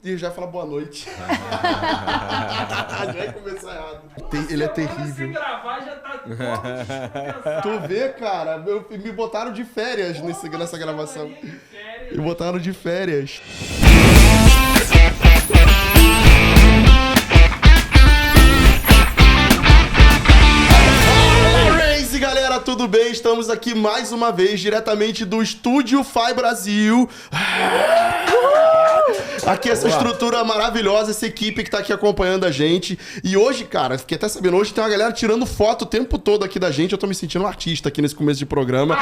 e já fala boa noite. Já vai começar errado. Ele é terrível. Se gravar, já tá todo Tu vê, cara, me botaram de férias nessa gravação. Me botaram de férias. E galera, tudo bem? Estamos aqui mais uma vez, diretamente do Estúdio Fai Brasil. Aqui essa estrutura maravilhosa, essa equipe que tá aqui acompanhando a gente. E hoje, cara, fiquei até sabendo, hoje tem uma galera tirando foto o tempo todo aqui da gente. Eu tô me sentindo um artista aqui nesse começo de programa.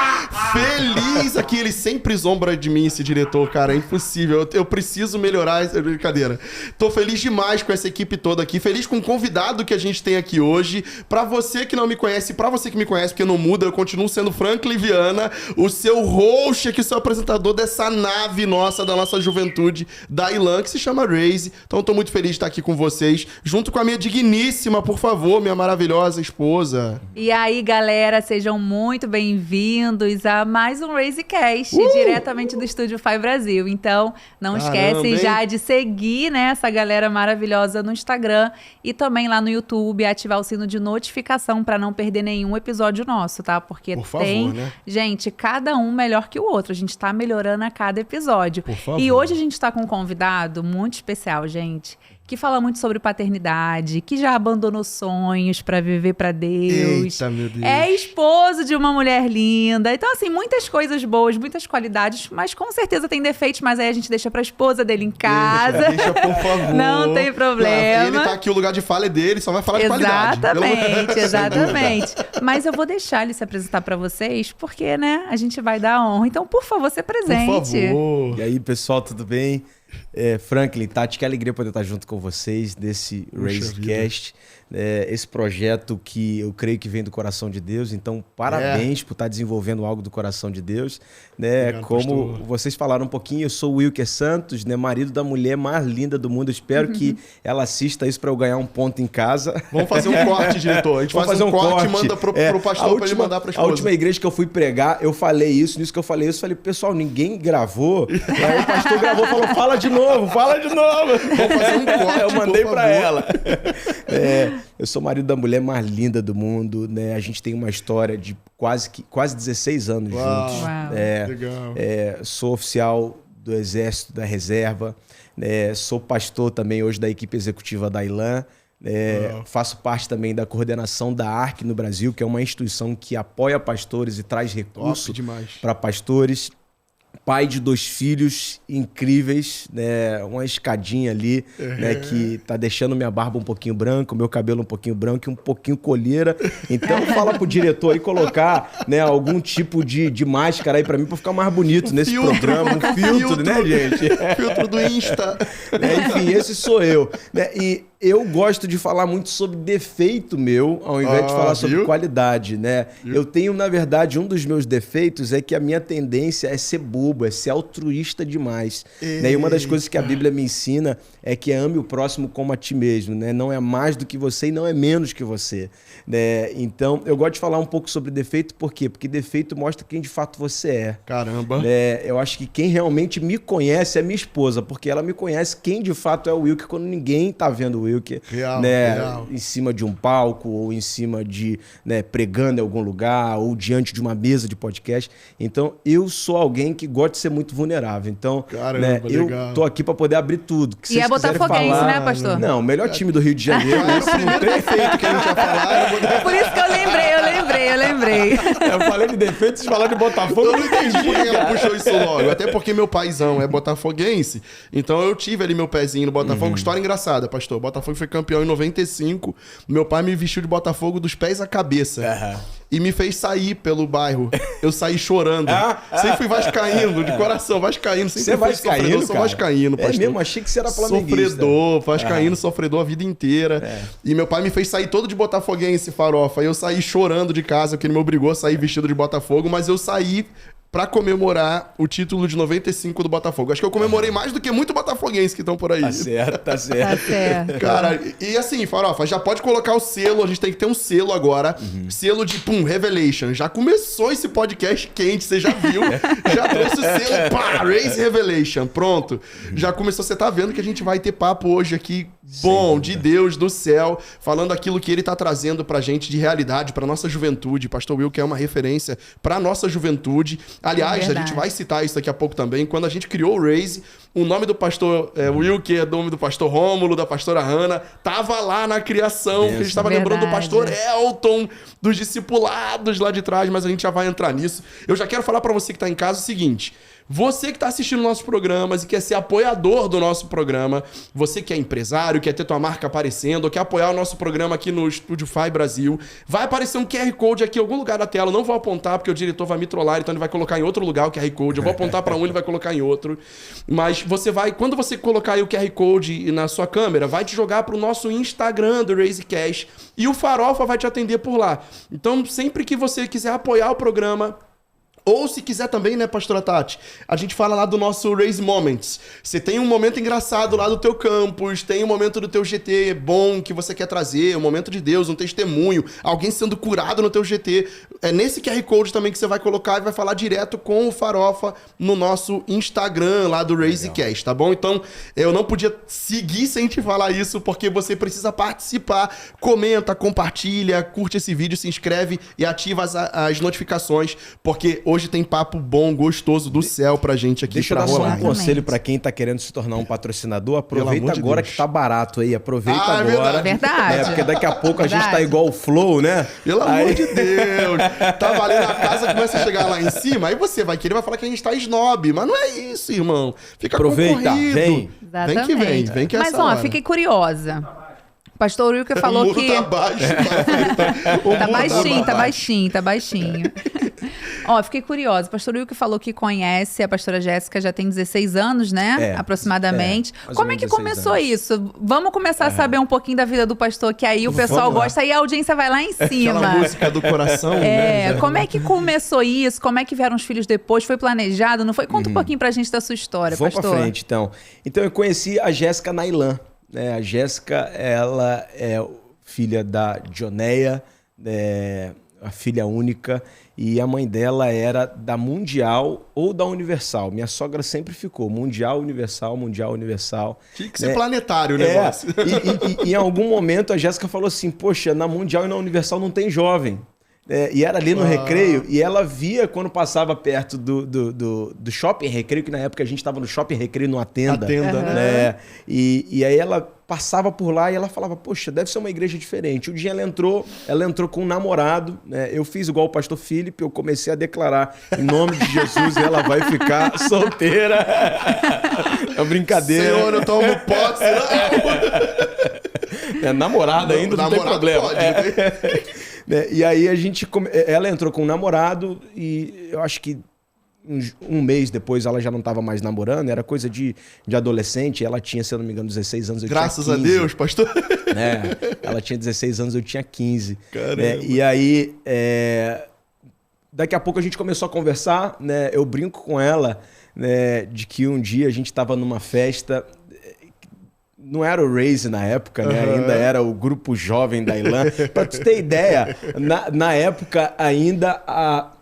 Feliz aqui, ele sempre zombra de mim, esse diretor, cara, é impossível. Eu preciso melhorar essa brincadeira. Tô feliz demais com essa equipe toda aqui, feliz com o convidado que a gente tem aqui hoje. Pra você que não me conhece, pra você que me conhece, porque não muda, eu continuo sendo Franklin Viana, o seu host aqui, o seu apresentador dessa nave nossa, da nossa juventude, da Ilan, que se chama Raise. Então tô muito feliz de estar aqui com vocês, junto com a minha digníssima, por favor, minha maravilhosa esposa. E aí, galera, sejam muito bem-vindos a mais um RaiseCast, diretamente do Estúdio Fai Brasil. Então, não esquecem já de seguir, né, essa galera maravilhosa no Instagram e também lá no YouTube, ativar o sino de notificação para não perder nenhum episódio nosso, tá? Porque por favor, tem, né? Gente, cada um melhor que o outro. A gente tá melhorando a cada episódio. Por favor. E hoje a gente tá com um convidado muito especial, gente, que fala muito sobre paternidade, que já abandonou sonhos pra viver pra Deus. Eita, meu Deus. É esposo de uma mulher linda. Então, assim, muitas coisas boas, muitas qualidades, mas com certeza tem defeitos, mas aí a gente deixa pra esposa dele em casa. Deixa, por favor. Não tem problema. Ele tá aqui, o lugar de fala é dele, só vai falar de qualidade. Exatamente. Mas eu vou deixar ele se apresentar pra vocês, porque, né, a gente vai dar honra. Então, por favor, se apresente. Por favor. E aí, pessoal, tudo bem? Franklin, Tati, que alegria poder estar junto com vocês nesse RaiseCast. Esse projeto que eu creio que vem do coração de Deus. Então, parabéns por estar desenvolvendo algo do coração de Deus. Obrigado, como pastor. vocês falaram um pouquinho, eu sou o Wilker Santos, né, marido da mulher mais linda do mundo. Eu espero que ela assista isso para eu ganhar um ponto em casa. Vamos fazer um corte, diretor. A gente faz um corte e manda pro pastor para ele mandar pra esposa. A última igreja que eu fui pregar, eu falei isso. Nisso que eu falei, pessoal, ninguém gravou. Aí o pastor gravou e falou, fala de novo. Vamos fazer um corte, eu mandei para ela. Eu sou marido da mulher mais linda do mundo, né? A gente tem uma história de quase 16 anos juntos. Legal. Sou oficial do Exército da Reserva, né? Sou pastor também hoje da equipe executiva da Ilan. Faço parte também da coordenação da ARC no Brasil, que é uma instituição que apoia pastores e traz recursos para pastores. Pai de 2 filhos incríveis, né? Uma escadinha ali, né? Que tá deixando minha barba um pouquinho branca, meu cabelo um pouquinho branco e um pouquinho colheira. Então fala pro diretor aí colocar, né, algum tipo de máscara aí pra mim, pra ficar mais bonito nesse programa. Um filtro, né, gente? Filtro do Insta. Enfim, esse sou eu. Né? E eu gosto de falar muito sobre defeito meu, ao invés de falar sobre qualidade, né? Eu tenho, na verdade, um dos meus defeitos é que a minha tendência é ser bobo, é ser altruísta demais. Né? E uma das coisas que a Bíblia me ensina é que ame o próximo como a ti mesmo, né? Não é mais do que você e não é menos que você. Né? Então, eu gosto de falar um pouco sobre defeito, por quê? Porque defeito mostra quem de fato você é. Caramba. Né? Eu acho que quem realmente me conhece é minha esposa, porque ela me conhece quem de fato é o Wilker quando ninguém tá vendo o Wilker, real. Em cima de um palco ou em cima de, né, pregando em algum lugar ou diante de uma mesa de podcast. Então, eu sou alguém que gosta de ser muito vulnerável. Então, caramba, né, eu tô aqui para poder abrir tudo. Que e é botafoguense, né, pastor? Não, o melhor time do Rio de Janeiro. Era o primeiro defeito que a gente ia falar. Por isso que eu lembrei. Eu falei de defeito, vocês falaram de Botafogo. Eu não entendi por que ela puxou isso logo. Até porque meu paizão é botafoguense. Então eu tive ali meu pezinho no Botafogo. História engraçada, pastor. O Botafogo foi campeão em 95. Meu pai me vestiu de Botafogo dos pés à cabeça. E me fez sair pelo bairro. Eu saí chorando. Sempre fui vascaíno, de coração, vascaíno. Sempre fui sofredor, sou vascaíno, pastor. É mesmo? Achei que você era flamenguista. Sofredor, vascaíno, sofredor a vida inteira. E meu pai me fez sair todo de botafoguense, farofa. E eu saí chorando de casa, porque ele me obrigou a sair vestido de Botafogo, mas eu saí pra comemorar o título de 95 do Botafogo. Acho que eu comemorei mais do que muito botafoguense que estão por aí. Tá certo, tá Tá certo. certo. Cara, e assim, Farofa, já pode colocar o selo, a gente tem que ter um selo agora, selo de, Revelation. Já começou esse podcast quente, você já viu, já trouxe o selo, pá, Raise Revelation, pronto. Já começou, você tá vendo que a gente vai ter papo hoje aqui, bom, de Deus, do céu, falando aquilo que ele tá trazendo pra gente de realidade, pra nossa juventude. Pastor Will, que é uma referência pra nossa juventude. Aliás, a Verdade. gente vai citar isso daqui a pouco também. Quando a gente criou o Raise, o nome do pastor Will, que é o nome do pastor Rômulo, da pastora Hannah, tava lá na criação, que a gente tava lembrando do Verdade. pastor Elton, dos discipulados lá de trás, mas a gente já vai entrar nisso. Eu já quero falar pra você que tá em casa o seguinte: você que tá assistindo nossos programas e quer ser apoiador do nosso programa, você que é empresário, quer ter tua marca aparecendo, ou quer apoiar o nosso programa aqui no Estúdio Fai Brasil, vai aparecer um QR Code aqui em algum lugar da tela. Não vou apontar porque o diretor vai me trollar, então ele vai colocar em outro lugar o QR Code. Eu vou apontar pra um, ele vai colocar em outro. Mas você vai, quando você colocar aí o QR Code na sua câmera, vai te jogar pro nosso Instagram do Raise Cash e o Farofa vai te atender por lá. Então, sempre que você quiser apoiar o programa, ou se quiser também, né, pastora Tati? A gente fala lá do nosso Raise Moments. Você tem um momento engraçado lá do teu campus, tem um momento do teu GT bom que você quer trazer, um momento de Deus, um testemunho, alguém sendo curado no teu GT. É nesse QR Code também que você vai colocar e vai falar direto com o Farofa no nosso Instagram lá do RaiseCast, tá bom? Então, eu não podia seguir sem te falar isso, porque você precisa participar. Comenta, compartilha, curte esse vídeo, se inscreve e ativa as notificações, porque hoje tem papo bom, gostoso do céu pra gente aqui. Deixa eu pra dar só um rolar. Exatamente. conselho pra quem tá querendo se tornar um patrocinador. Pelo Aproveita amor de agora Deus. que tá barato aí. Aproveita Ah, é agora. verdade. É, porque daqui a pouco a gente tá Verdade. igual o Flow, né? Pelo amor de Deus. Tá valendo a casa, começa a chegar lá em cima, aí você vai querer, vai falar que a gente tá snob. Mas não é isso, irmão. Fica Aproveita, concorrido. vem. Vem que vem, vem que é Mas, essa ó, hora. fiquei curiosa. Pastor Wilker O falou muro que... tá baixo. O Tá muro baixinho, tá baixo. baixinho, tá baixinho. Ó, fiquei curiosa. O pastor Wilker falou que conhece a pastora Jéssica já tem 16 anos, né? É, aproximadamente. mais ou Como é menos que 16 começou anos. isso? Vamos começar a saber um pouquinho da vida do pastor, que aí o pessoal Vamos lá. gosta e a audiência vai lá em Aquela cima. música do coração, né? É, como é que começou isso? Como é que vieram os filhos depois? Foi planejado? Não foi? Conta um pouquinho pra gente da sua história, Vamos pastor. pra frente, então. Então, eu conheci a Jéssica na Ilan. Né? A Jéssica, ela é filha da Joneia, a filha única, e a mãe dela era da Mundial ou da Universal. Minha sogra sempre ficou Mundial, Universal, Mundial, Universal. Tinha que ser planetário o negócio. E em algum momento a Jéssica falou assim, poxa, na Mundial e na Universal não tem jovem. E era ali no recreio, e ela via quando passava perto do shopping recreio, que na época a gente estava no shopping recreio numa tenda. A tenda, né? E aí ela passava por lá e ela falava, poxa, deve ser uma igreja diferente. Um dia ela entrou com um namorado, né? Eu fiz igual o pastor Felipe, eu comecei a declarar em nome de Jesus e ela vai ficar solteira. É uma brincadeira. Senhor, eu tomo posse. É namorada ainda, não tem Namorado problema. pode, Né? E aí ela entrou com um namorado e eu acho que um mês depois ela já não estava mais namorando, era coisa de adolescente, ela tinha, se eu não me engano, 16 anos, eu Graças tinha a 15. Deus, pastor. Né? Ela tinha 16 anos, eu tinha 15. Caramba. Né? E aí, daqui a pouco a gente começou a conversar, né? Eu brinco com ela, né, de que um dia a gente estava numa festa. Não era o Raise na época, né? Ainda era o grupo jovem da Ilan. Pra tu ter ideia, na época ainda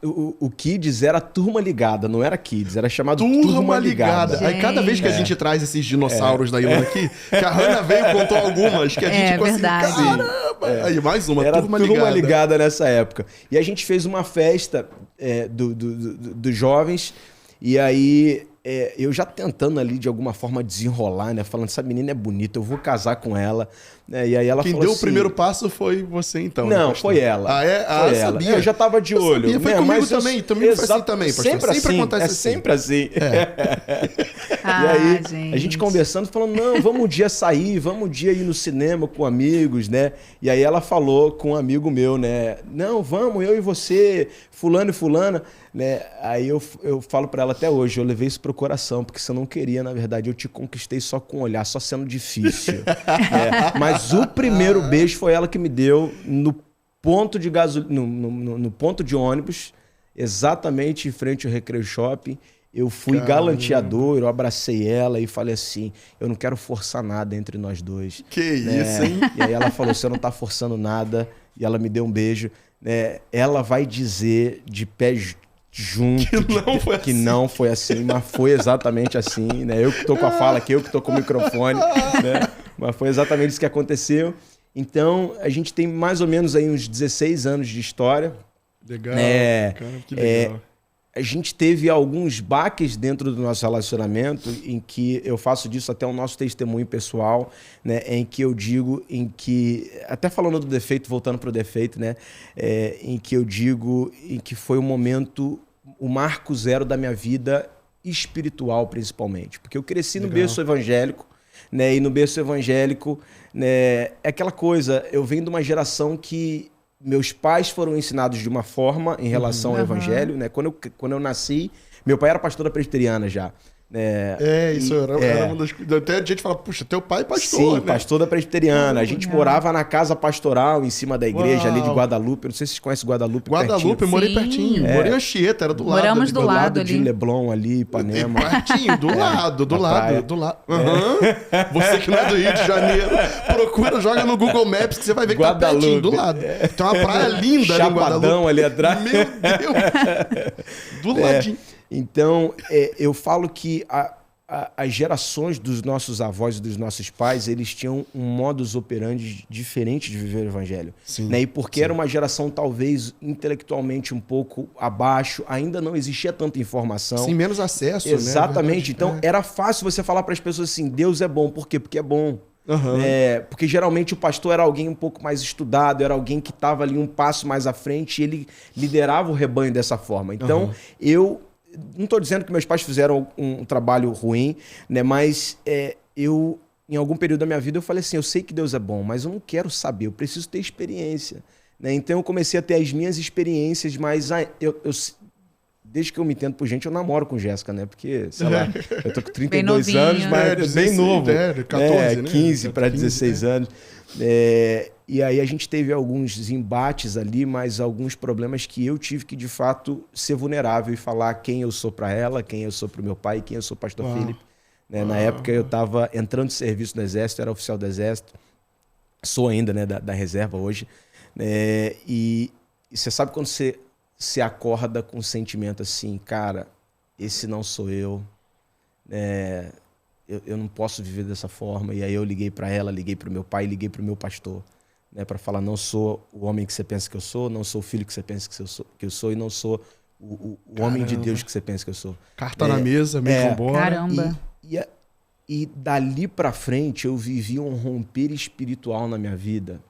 o Kids era Turma Ligada, não era Kids, era chamado Turma Ligada. Aí cada vez que a gente traz esses dinossauros da Ilan aqui, que a Hannah veio e contou algumas, que a gente conseguiu. verdade. Caramba! Aí mais uma, Era Turma Turma Ligada. Ligada nessa época. E a gente fez uma festa dos jovens, e aí eu já tentando ali de alguma forma desenrolar, né? Falando, essa menina é bonita, eu vou casar com ela. E aí ela Quem falou deu assim, o primeiro passo foi você, então. Não, né, pastor? foi ela. Ah, é? Ah, foi eu ela. sabia. Eu já tava de Eu olho. sabia, foi né? comigo Mas eu- também, comigo foi assim também, pastor. Sempre Sempre assim, acontece assim. sempre assim. Ah, E aí, a gente conversando, falando, não, vamos um dia sair, vamos um dia ir no cinema com amigos, né? E aí ela falou com um amigo meu, né? Não, vamos, eu e você, fulano e fulana, né? Aí eu falo pra ela até hoje, eu levei isso pro coração, porque você não queria, na verdade, eu te conquistei só com o olhar, só sendo difícil. né? Mas o primeiro beijo foi ela que me deu no ponto de no ponto de ônibus. exatamente em frente ao Recreio Shopping. Eu fui galanteador, eu abracei ela e falei assim, eu não quero forçar nada entre nós dois. Que isso, hein? E aí ela falou, você não tá forçando nada. E ela me deu um beijo. Ela vai dizer de pé junto que não foi assim, mas foi exatamente assim, né? Eu que tô com a fala aqui, eu que tô com o microfone, né? Mas foi exatamente isso que aconteceu. Então, a gente tem mais ou menos aí uns 16 anos de história. Legal, cara, que legal. A gente teve alguns baques dentro do nosso relacionamento, em que eu faço disso até o nosso testemunho pessoal, né? Em que eu digo, até falando do defeito, voltando para o defeito, né? Em que eu digo em que foi o momento, o marco zero da minha vida espiritual, principalmente. Porque eu cresci no berço evangélico, né? E no berço evangélico, né, é aquela coisa, eu venho de uma geração que meus pais foram ensinados de uma forma em relação ao evangelho, né? Quando eu nasci, meu pai era pastor da presbiteriana já. Isso era uma das coisas. Até a gente fala, puxa, teu pai é pastor, sim, né? pastor da presbiteriana. A gente morava na casa pastoral em cima da igreja ali de Guadalupe. Eu não sei se vocês conhecem Guadalupe. Guadalupe, eu morei pertinho. Morei em Anchieta, era do lado. Moramos do lado de ali. Leblon ali, Ipanema. Pertinho, do lado. Você que não é do Rio de Janeiro, procura, joga no Google Maps que você vai ver que tá pertinho, do lado. Tem uma praia linda ali em Guadalupe. Chapadão ali atrás. Meu Deus! Do ladinho. Então, eu falo que as gerações dos nossos avós e dos nossos pais, eles tinham um modus operandi diferente de viver o evangelho. Sim, né? E porque era uma geração talvez intelectualmente um pouco abaixo, ainda não existia tanta informação. Sim, menos acesso, exatamente. né? Então, era fácil você falar para as pessoas assim, Deus é bom. Por quê? Porque é bom. Porque geralmente o pastor era alguém um pouco mais estudado, era alguém que estava ali um passo mais à frente e ele liderava o rebanho dessa forma. Então, eu não estou dizendo que meus pais fizeram um trabalho ruim, né? Mas eu, em algum período da minha vida, eu falei assim, eu sei que Deus é bom, mas eu não quero saber, eu preciso ter experiência. Né? Então eu comecei a ter as minhas experiências, mas desde que eu me entendo por gente, eu namoro com Jéssica, né? Porque, sei lá, eu tô com 32 anos, mas bem novo. 14, né? 15 para 16 anos. E aí a gente teve alguns embates ali, mas alguns problemas que eu tive que, de fato, ser vulnerável e falar quem eu sou para ela, quem eu sou para o meu pai, quem eu sou pastor Felipe. Né? Na época eu estava entrando de serviço no Exército, era oficial do Exército, sou ainda, né, da reserva hoje. E você sabe quando você se acorda com um sentimento assim, cara, esse não sou eu, eu não posso viver dessa forma. E aí eu liguei para ela, liguei para o meu pai, liguei para o meu pastor, né, para falar, não sou o homem que você pensa que eu sou, não sou o filho que você pensa que eu sou e não sou o homem de Deus que você pensa que eu sou. Carta na mesa, meio embora. Caramba. E dali para frente eu vivi um romper espiritual na minha vida.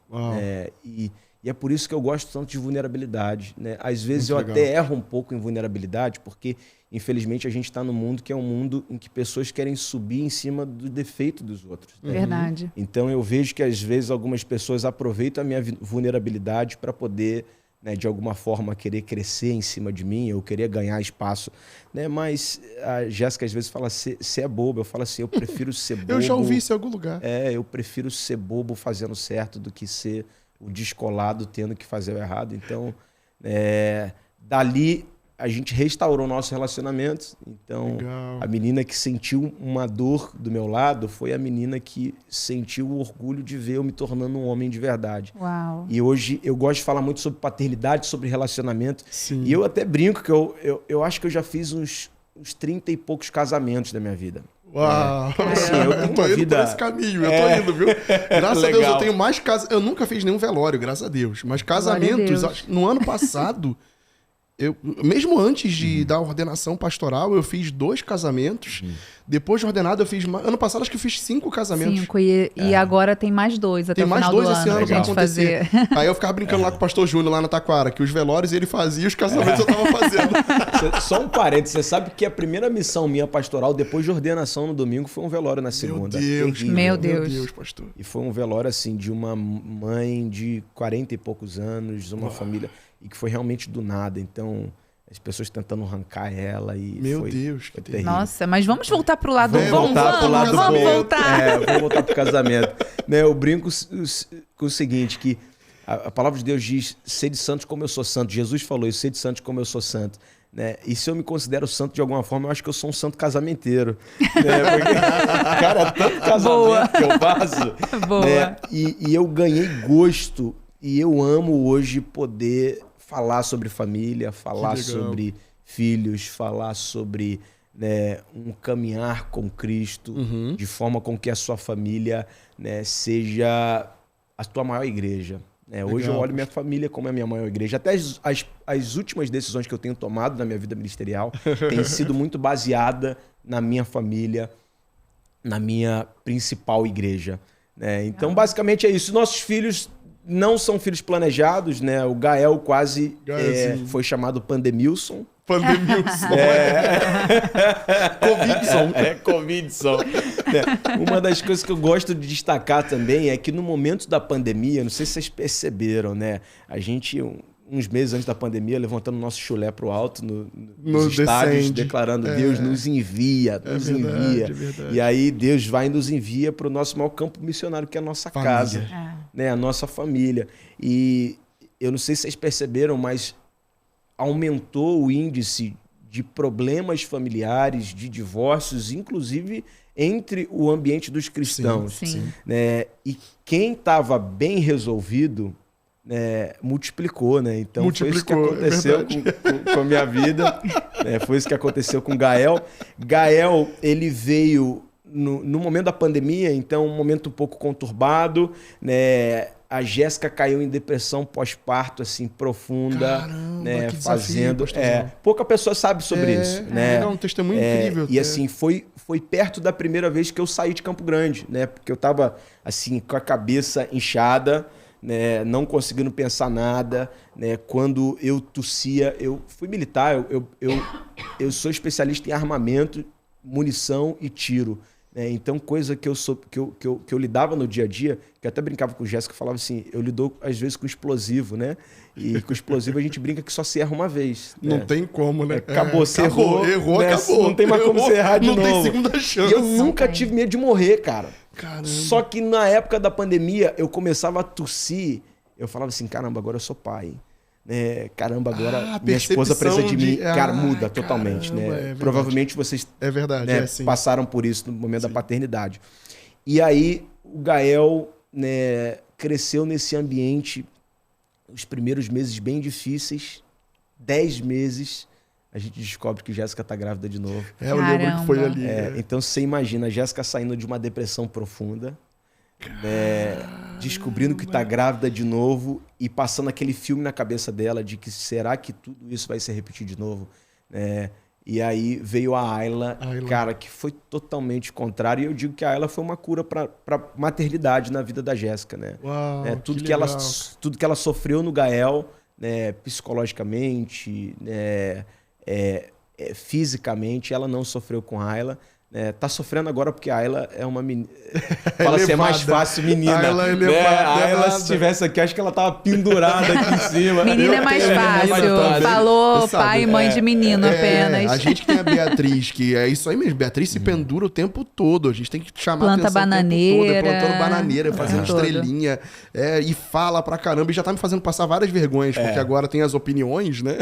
E é por isso que eu gosto tanto de vulnerabilidade. Né? Às vezes muito eu legal. Até erro um pouco em vulnerabilidade, porque infelizmente a gente está num mundo que é um mundo em que pessoas querem subir em cima do defeito dos outros. Né? Verdade. Então eu vejo que às vezes algumas pessoas aproveitam a minha vulnerabilidade para poder, né, de alguma forma querer crescer em cima de mim, eu querer ganhar espaço. Né? Mas a Jéssica às vezes fala, você é bobo. Eu falo assim, eu prefiro ser bobo. Eu já ouvi isso em algum lugar. Eu prefiro ser bobo fazendo certo do que ser o descolado tendo que fazer o errado. Então, dali a gente restaurou nosso relacionamento. Então, legal. A menina que sentiu uma dor do meu lado foi a menina que sentiu o orgulho de ver eu me tornando um homem de verdade. Uau. E hoje eu gosto de falar muito sobre paternidade, sobre relacionamento. Sim. E eu até brinco que eu acho que eu já fiz uns 30 e poucos casamentos da minha vida. Uau! Assim, eu tô indo por esse caminho, eu tô indo, viu? Graças a Deus eu tenho mais casamentos. Eu nunca fiz nenhum velório, graças a Deus. Mas casamentos, no ano passado, mesmo antes da ordenação pastoral, eu fiz 2 casamentos. Depois de ordenado, eu fiz... Ano passado, acho que eu fiz 5 casamentos. 5, e agora tem mais 2 até o final do ano. Tem mais 2 esse ano pra acontecer. Aí eu ficava brincando lá com o pastor Júnior, lá na Taquara, que os velórios ele fazia e os casamentos eu tava fazendo. Só um parênteses, você sabe que a primeira missão minha pastoral, depois de ordenação no domingo, foi um velório na segunda. Meu Deus, pastor. E foi um velório, assim, de uma mãe de 40 e poucos anos, uma família, e que foi realmente do nada. Então, as pessoas tentando arrancar ela e Meu Deus, foi terrível. Nossa, mas vamos voltar pro lado... Vamos voltar pro casamento. Né, eu brinco com o seguinte, que A palavra de Deus diz, sede santos como eu sou santo. Jesus falou isso, sede santos como eu sou santo. Né? E se eu me considero santo de alguma forma, eu acho que eu sou um santo casamenteiro. Né? Porque, cara, é tanto casamento que eu faço. Boa. Né? E eu ganhei gosto e eu amo hoje poder falar sobre família, falar sobre filhos, falar sobre, né, um caminhar com Cristo, de forma com que a sua família, né, seja a tua maior igreja. Hoje eu olho minha família como a minha maior igreja. Até as últimas decisões que eu tenho tomado na minha vida ministerial têm sido muito baseada na minha família, na minha principal igreja. Então, basicamente é isso. Nossos filhos não são filhos planejados, né? O Gael quase foi chamado Pandemilson. Pandemilson. Covidson. Uma das coisas que eu gosto de destacar também é que no momento da pandemia, não sei se vocês perceberam, né? A gente, uns meses antes da pandemia, levantando nosso chulé pro alto nos estádios, declarando Deus nos envia, nos envia. Verdade. E aí Deus vai e nos envia para o nosso maior campo missionário, que é a nossa casa, né? A nossa família. E eu não sei se vocês perceberam, mas aumentou o índice de problemas familiares, de divórcios, inclusive entre o ambiente dos cristãos. Sim. Né? E quem estava bem resolvido, né, multiplicou, né? Então foi isso que aconteceu com a minha vida. Né? Foi isso que aconteceu com o Gael. Gael, ele veio no momento da pandemia, então um momento um pouco conturbado, né? A Jéssica caiu em depressão pós-parto, assim, profunda. Caramba, né? Que Fazendo. desafio, pouca pessoa sabe sobre isso. Né? É um testemunho incrível. E assim, foi perto da primeira vez que eu saí de Campo Grande, né? Porque eu tava, assim, com a cabeça inchada, né? Não conseguindo pensar nada. Né? Quando eu tossia, eu fui militar, eu sou especialista em armamento, munição e tiro. Então, coisa que eu lidava no dia a dia, que eu até brincava com o Jéssica, falava assim, eu lido às vezes com explosivo, né? E com explosivo a gente brinca que só se erra uma vez. Não tem como, né? Acabou, você errou, né? Acabou. Não tem mais como você errar de novo. Não tem segunda chance. E eu nunca tive medo de morrer, cara. Caramba. Só que na época da pandemia, eu começava a tossir, eu falava assim, caramba, agora eu sou pai. Caramba, agora minha esposa precisa de mim. Cara, muda totalmente, né? Provavelmente vocês passaram por isso no momento da paternidade. E aí o Gael, né, cresceu nesse ambiente, os primeiros meses bem difíceis, 10 meses, a gente descobre que Jéssica tá grávida de novo. Eu lembro que foi ali. Então você imagina a Jéssica saindo de uma depressão profunda, descobrindo que tá grávida de novo e passando aquele filme na cabeça dela de que será que tudo isso vai se repetir de novo, e aí veio a Ayla, cara, que foi totalmente contrário, e eu digo que a Ayla foi uma cura para maternidade na vida da Jéssica, né? Uau, tudo que ela sofreu no Gael, né, psicologicamente, né, fisicamente, ela não sofreu com a Ayla. Tá sofrendo agora porque a Ayla é uma menina. Fala assim, é mais fácil menina. A Ayla, se estivesse aqui, acho que ela tava pendurada aqui em cima. Menina é mais fácil. Falou pai e mãe de menino apenas. A gente que tem a Beatriz, que é isso aí mesmo. Beatriz se pendura o tempo todo. A gente tem que chamar planta atenção bananeira, o tempo todo. Plantando bananeira, fazendo estrelinha. E fala pra caramba. E já tá me fazendo passar várias vergonhas, porque agora tem as opiniões, né?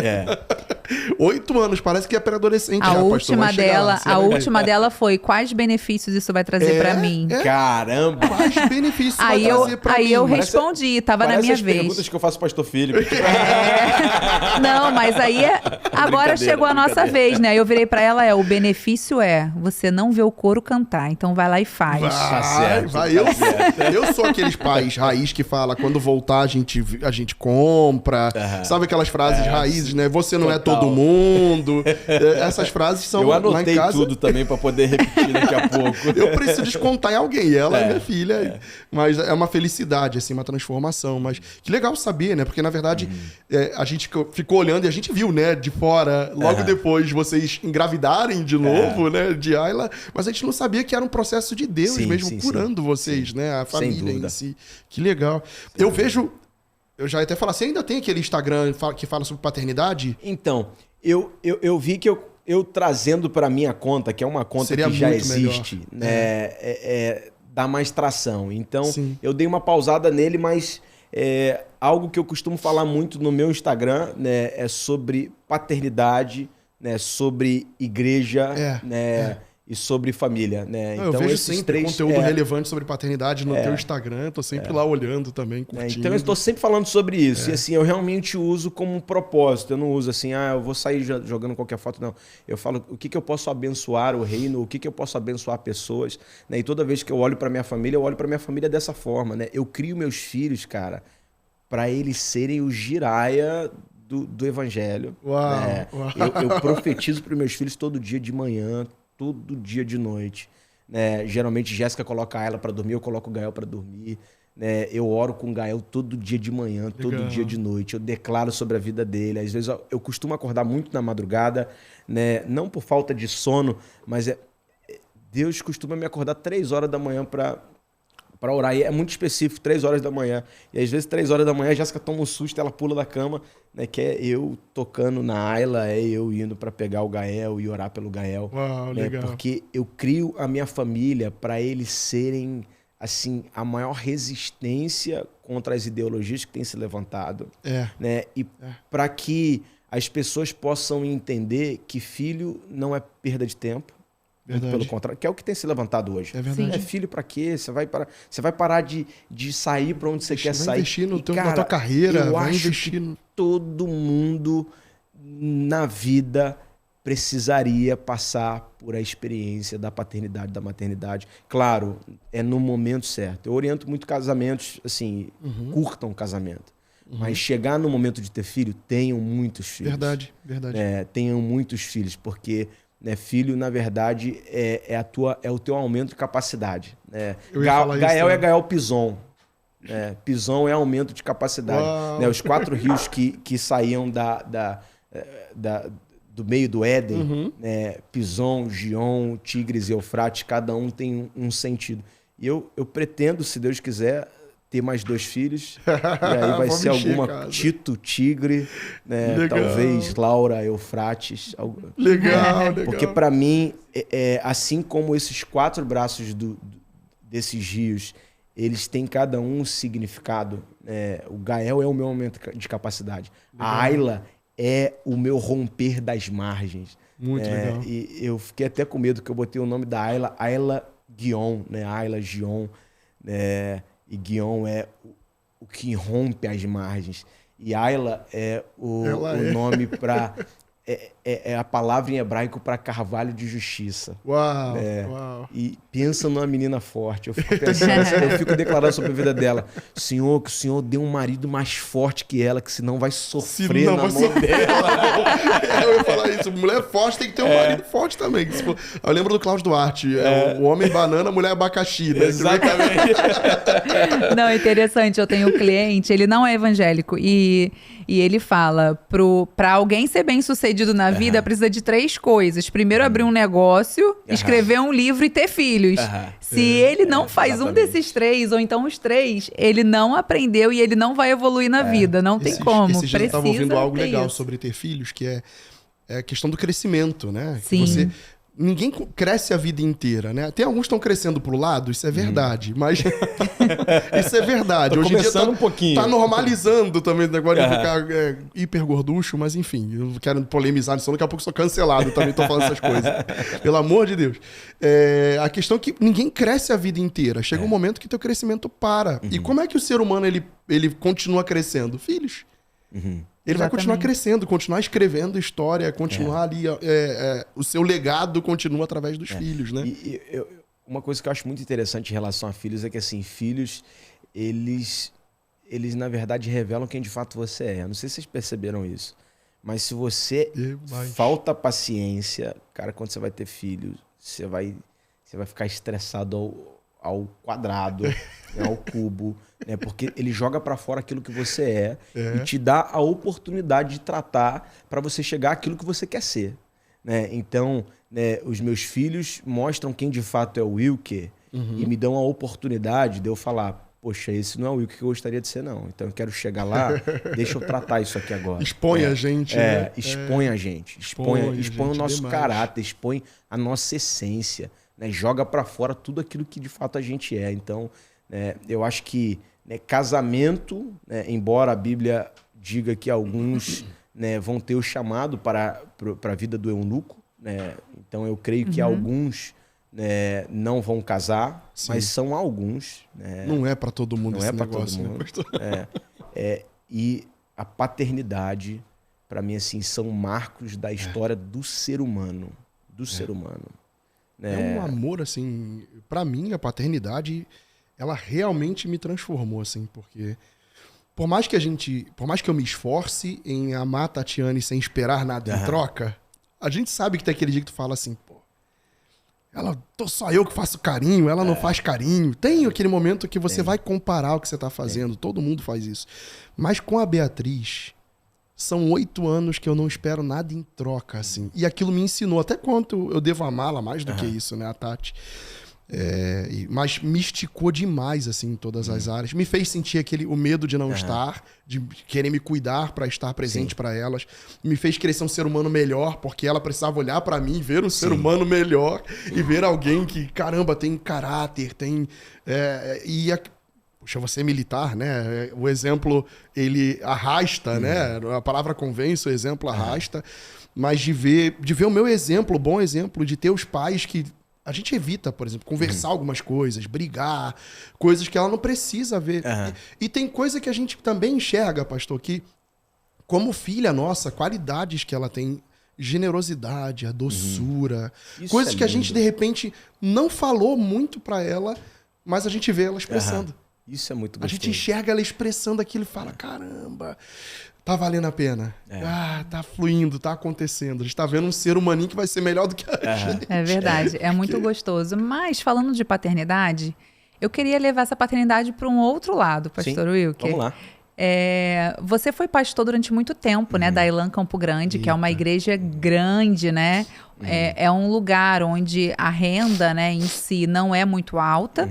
8 anos, parece que é pré-adolescente. A última dela foi: quais benefícios isso vai trazer pra mim? Caramba! Quais benefícios vai trazer pra mim? Aí eu respondi, tava na minha as vez. Perguntas que eu faço pro pastor Felipe. Não, mas aí agora chegou a nossa vez, né? Aí eu virei pra ela, o benefício você não vê o couro cantar, então vai lá e faz. Vai. Eu sou aqueles pais raiz que fala, quando voltar a gente compra. Sabe aquelas frases raízes, né? Você não é todo mundo. Essas frases são eu anotei lá em casa. Tudo também pra poder repetir daqui a pouco. Eu preciso descontar em alguém. Ela é minha filha. Mas é uma felicidade, assim, uma transformação. Mas que legal saber, né? Porque, na verdade, a gente ficou olhando e a gente viu, né? De fora, logo depois vocês engravidarem de novo, né? De Ayla. Mas a gente não sabia que era um processo de Deus mesmo, curando vocês, né? A família em si. Que legal. Eu vejo... Eu já ia até falar, você ainda tem aquele Instagram que fala sobre paternidade? Então, eu vi que eu trazendo para minha conta, que é uma conta que já existe, né, dá mais tração. Então, eu dei uma pausada nele, mas Algo que eu costumo falar muito no meu Instagram, né, é sobre paternidade, né, sobre igreja, né, e sobre família, né? Então, eu vejo esses sempre conteúdo relevante sobre paternidade no teu Instagram, tô sempre lá olhando também, curtindo. Então eu estou sempre falando sobre isso. E assim, eu realmente uso como um propósito. Eu não uso assim, eu vou sair jogando qualquer foto, não. Eu falo o que eu posso abençoar o reino, o que eu posso abençoar pessoas, né? E toda vez que eu olho para minha família, eu olho para minha família dessa forma, né? Eu crio meus filhos, cara, para eles serem o Jiraya do evangelho. Uau, né? uau. Eu profetizo para meus filhos todo dia de manhã, todo dia de noite, né? Geralmente Jéssica coloca ela para dormir, eu coloco o Gael para dormir, né? Eu oro com o Gael todo dia de manhã, todo dia de noite, eu declaro sobre a vida dele. Às vezes eu costumo acordar muito na madrugada, né? Não por falta de sono, mas Deus costuma me acordar 3 horas da manhã para orar. E é muito específico, 3 horas da manhã. E às vezes 3 horas da manhã a Jéssica toma um susto, ela pula da cama, né? Que é eu tocando na Ayla, é eu indo para pegar o Gael e orar pelo Gael. Uau, né? legal. Porque eu crio a minha família para eles serem, assim, a maior resistência contra as ideologias que têm se levantado. Né? E para que as pessoas possam entender que filho não é perda de tempo. Verdade. Pelo contrário, que é o que tem se levantado hoje. É verdade. Filho pra quê? Você vai parar de sair pra onde você quer sair. Vai investir na tua carreira, eu vai acho investir que todo mundo na vida precisaria passar por a experiência da paternidade, da maternidade. Claro, é no momento certo. Eu oriento muito casamentos, assim, curtam o casamento. Mas chegar no momento de ter filho, tenham muitos filhos. Verdade. Tenham muitos filhos, porque... né, filho, na verdade, é o teu aumento de capacidade. Né? Gael é Gael Pison. Né? Pison é aumento de capacidade. Né? Os 4 rios que saíam do meio do Éden, né? Pison, Gion, Tigres e Eufrates, cada um tem um sentido. E eu pretendo, se Deus quiser, ter mais 2 filhos. E aí vai ser alguma Tito, Tigre, né? Talvez Laura, Eufrates. Legal. Porque para mim, assim como esses 4 braços desses rios, eles têm cada um significado. O Gael é o meu aumento de capacidade. Legal. A Ayla é o meu romper das margens. Muito legal. E eu fiquei até com medo que eu botei o nome da Ayla Guion, né? Ayla Gion, né? E Guion é o que rompe as margens. E Ayla é o nome para... É a palavra em hebraico para carvalho de justiça. Uau. E pensa numa menina forte. Eu fico pensando, eu fico declarando sobre a vida dela. Senhor, que o Senhor dê um marido mais forte que ela, que senão vai sofrer na mão dela. Eu ia falar isso. Mulher forte tem que ter um marido forte também. Eu lembro do Cláudio Duarte. O homem banana, a mulher abacaxi. Né? Exatamente. Não, interessante. Eu tenho um cliente, ele não é evangélico. E ele fala, para alguém ser bem sucedido na vida, precisa de 3 coisas. Primeiro, abrir um negócio, escrever um livro e ter filhos. Se ele não faz um desses 3, ou então os 3, ele não aprendeu e ele não vai evoluir na vida. Não tem como. Esse dia eu estava ouvindo algo legal sobre ter filhos, que é a questão do crescimento, né? Sim. Ninguém cresce a vida inteira, né? Tem alguns que estão crescendo pro lado, isso é verdade. Mas isso é verdade. Hoje em dia tá normalizando também o negócio de ficar hiper gorducho, mas enfim, eu não quero polemizar nisso, daqui a pouco eu sou cancelado também, tô falando essas coisas. Pelo amor de Deus. A questão é que ninguém cresce a vida inteira. Chega um momento que teu crescimento para. E como é que o ser humano ele continua crescendo? Filhos. Ele vai continuar crescendo, continuar escrevendo história, continuar ali... o seu legado continua através dos filhos, né? Uma coisa que eu acho muito interessante em relação a filhos é que, assim, filhos, eles na verdade, revelam quem de fato você é. Não sei se vocês perceberam isso. Mas se você falta paciência, cara, quando você vai ter filhos, você vai ficar estressado ao quadrado, ao cubo, né? Porque ele joga para fora aquilo que você e te dá a oportunidade de tratar para você chegar àquilo que você quer ser, né? Então, né, os meus filhos mostram quem de fato é o Wilker e me dão a oportunidade de eu falar, poxa, esse não é o Wilker que eu gostaria de ser, não. Então eu quero chegar lá, deixa eu tratar isso aqui agora. Expõe a gente, né? Expõe a gente. Expõe o nosso caráter, expõe a nossa essência. Né, joga para fora tudo aquilo que de fato a gente é. Então, eu acho que né, casamento, né, embora a Bíblia diga que alguns, né, vão ter o chamado para a vida do eunuco, né? Então eu creio que alguns, né, não vão casar, mas são alguns. Né? Não é para todo mundo não esse é para negócio, todo mundo. né, pastor? E a paternidade, para mim, assim, são marcos da história do ser humano. Do ser humano. É um amor, assim, pra mim, a paternidade, ela realmente me transformou, assim, porque por mais que eu me esforce em amar a Tatiane sem esperar nada em troca, a gente sabe que tem aquele dia que tu fala assim, pô, só eu que faço carinho, ela não faz carinho. Tem aquele momento que você vai comparar o que você tá fazendo, todo mundo faz isso. Mas com a Beatriz, são 8 anos que eu não espero nada em troca, assim. E aquilo me ensinou até quanto eu devo amá-la mais do que isso, né, a Tati. Mas me esticou demais, assim, em todas as áreas. Me fez sentir o medo de não estar, de querer me cuidar para estar presente para elas. Me fez crescer um ser humano melhor, porque ela precisava olhar para mim, ver um ser humano melhor e ver alguém que, caramba, tem caráter, tem... Puxa, você é militar, né? O exemplo, ele arrasta, né? A palavra convence, o exemplo arrasta. Mas de ver o meu exemplo, o bom exemplo, de ter os pais que... A gente evita, por exemplo, conversar algumas coisas, brigar, coisas que ela não precisa ver. E tem coisa que a gente também enxerga, pastor, que como filha nossa, qualidades que ela tem, generosidade, a doçura, coisas que a gente, de repente, não falou muito pra ela, mas a gente vê ela expressando. Isso é muito gostoso. A gente enxerga ela expressando aquilo e fala, caramba, tá valendo a pena. Tá fluindo, tá acontecendo. A gente tá vendo um ser humaninho que vai ser melhor do que a gente. É verdade, é muito gostoso. Mas, falando de paternidade, eu queria levar essa paternidade para um outro lado, pastor Wilker. Vamos lá. Você foi pastor durante muito tempo, né, da Ilan Campo Grande, que é uma igreja grande, né? É um lugar onde a renda, né, em si não é muito alta.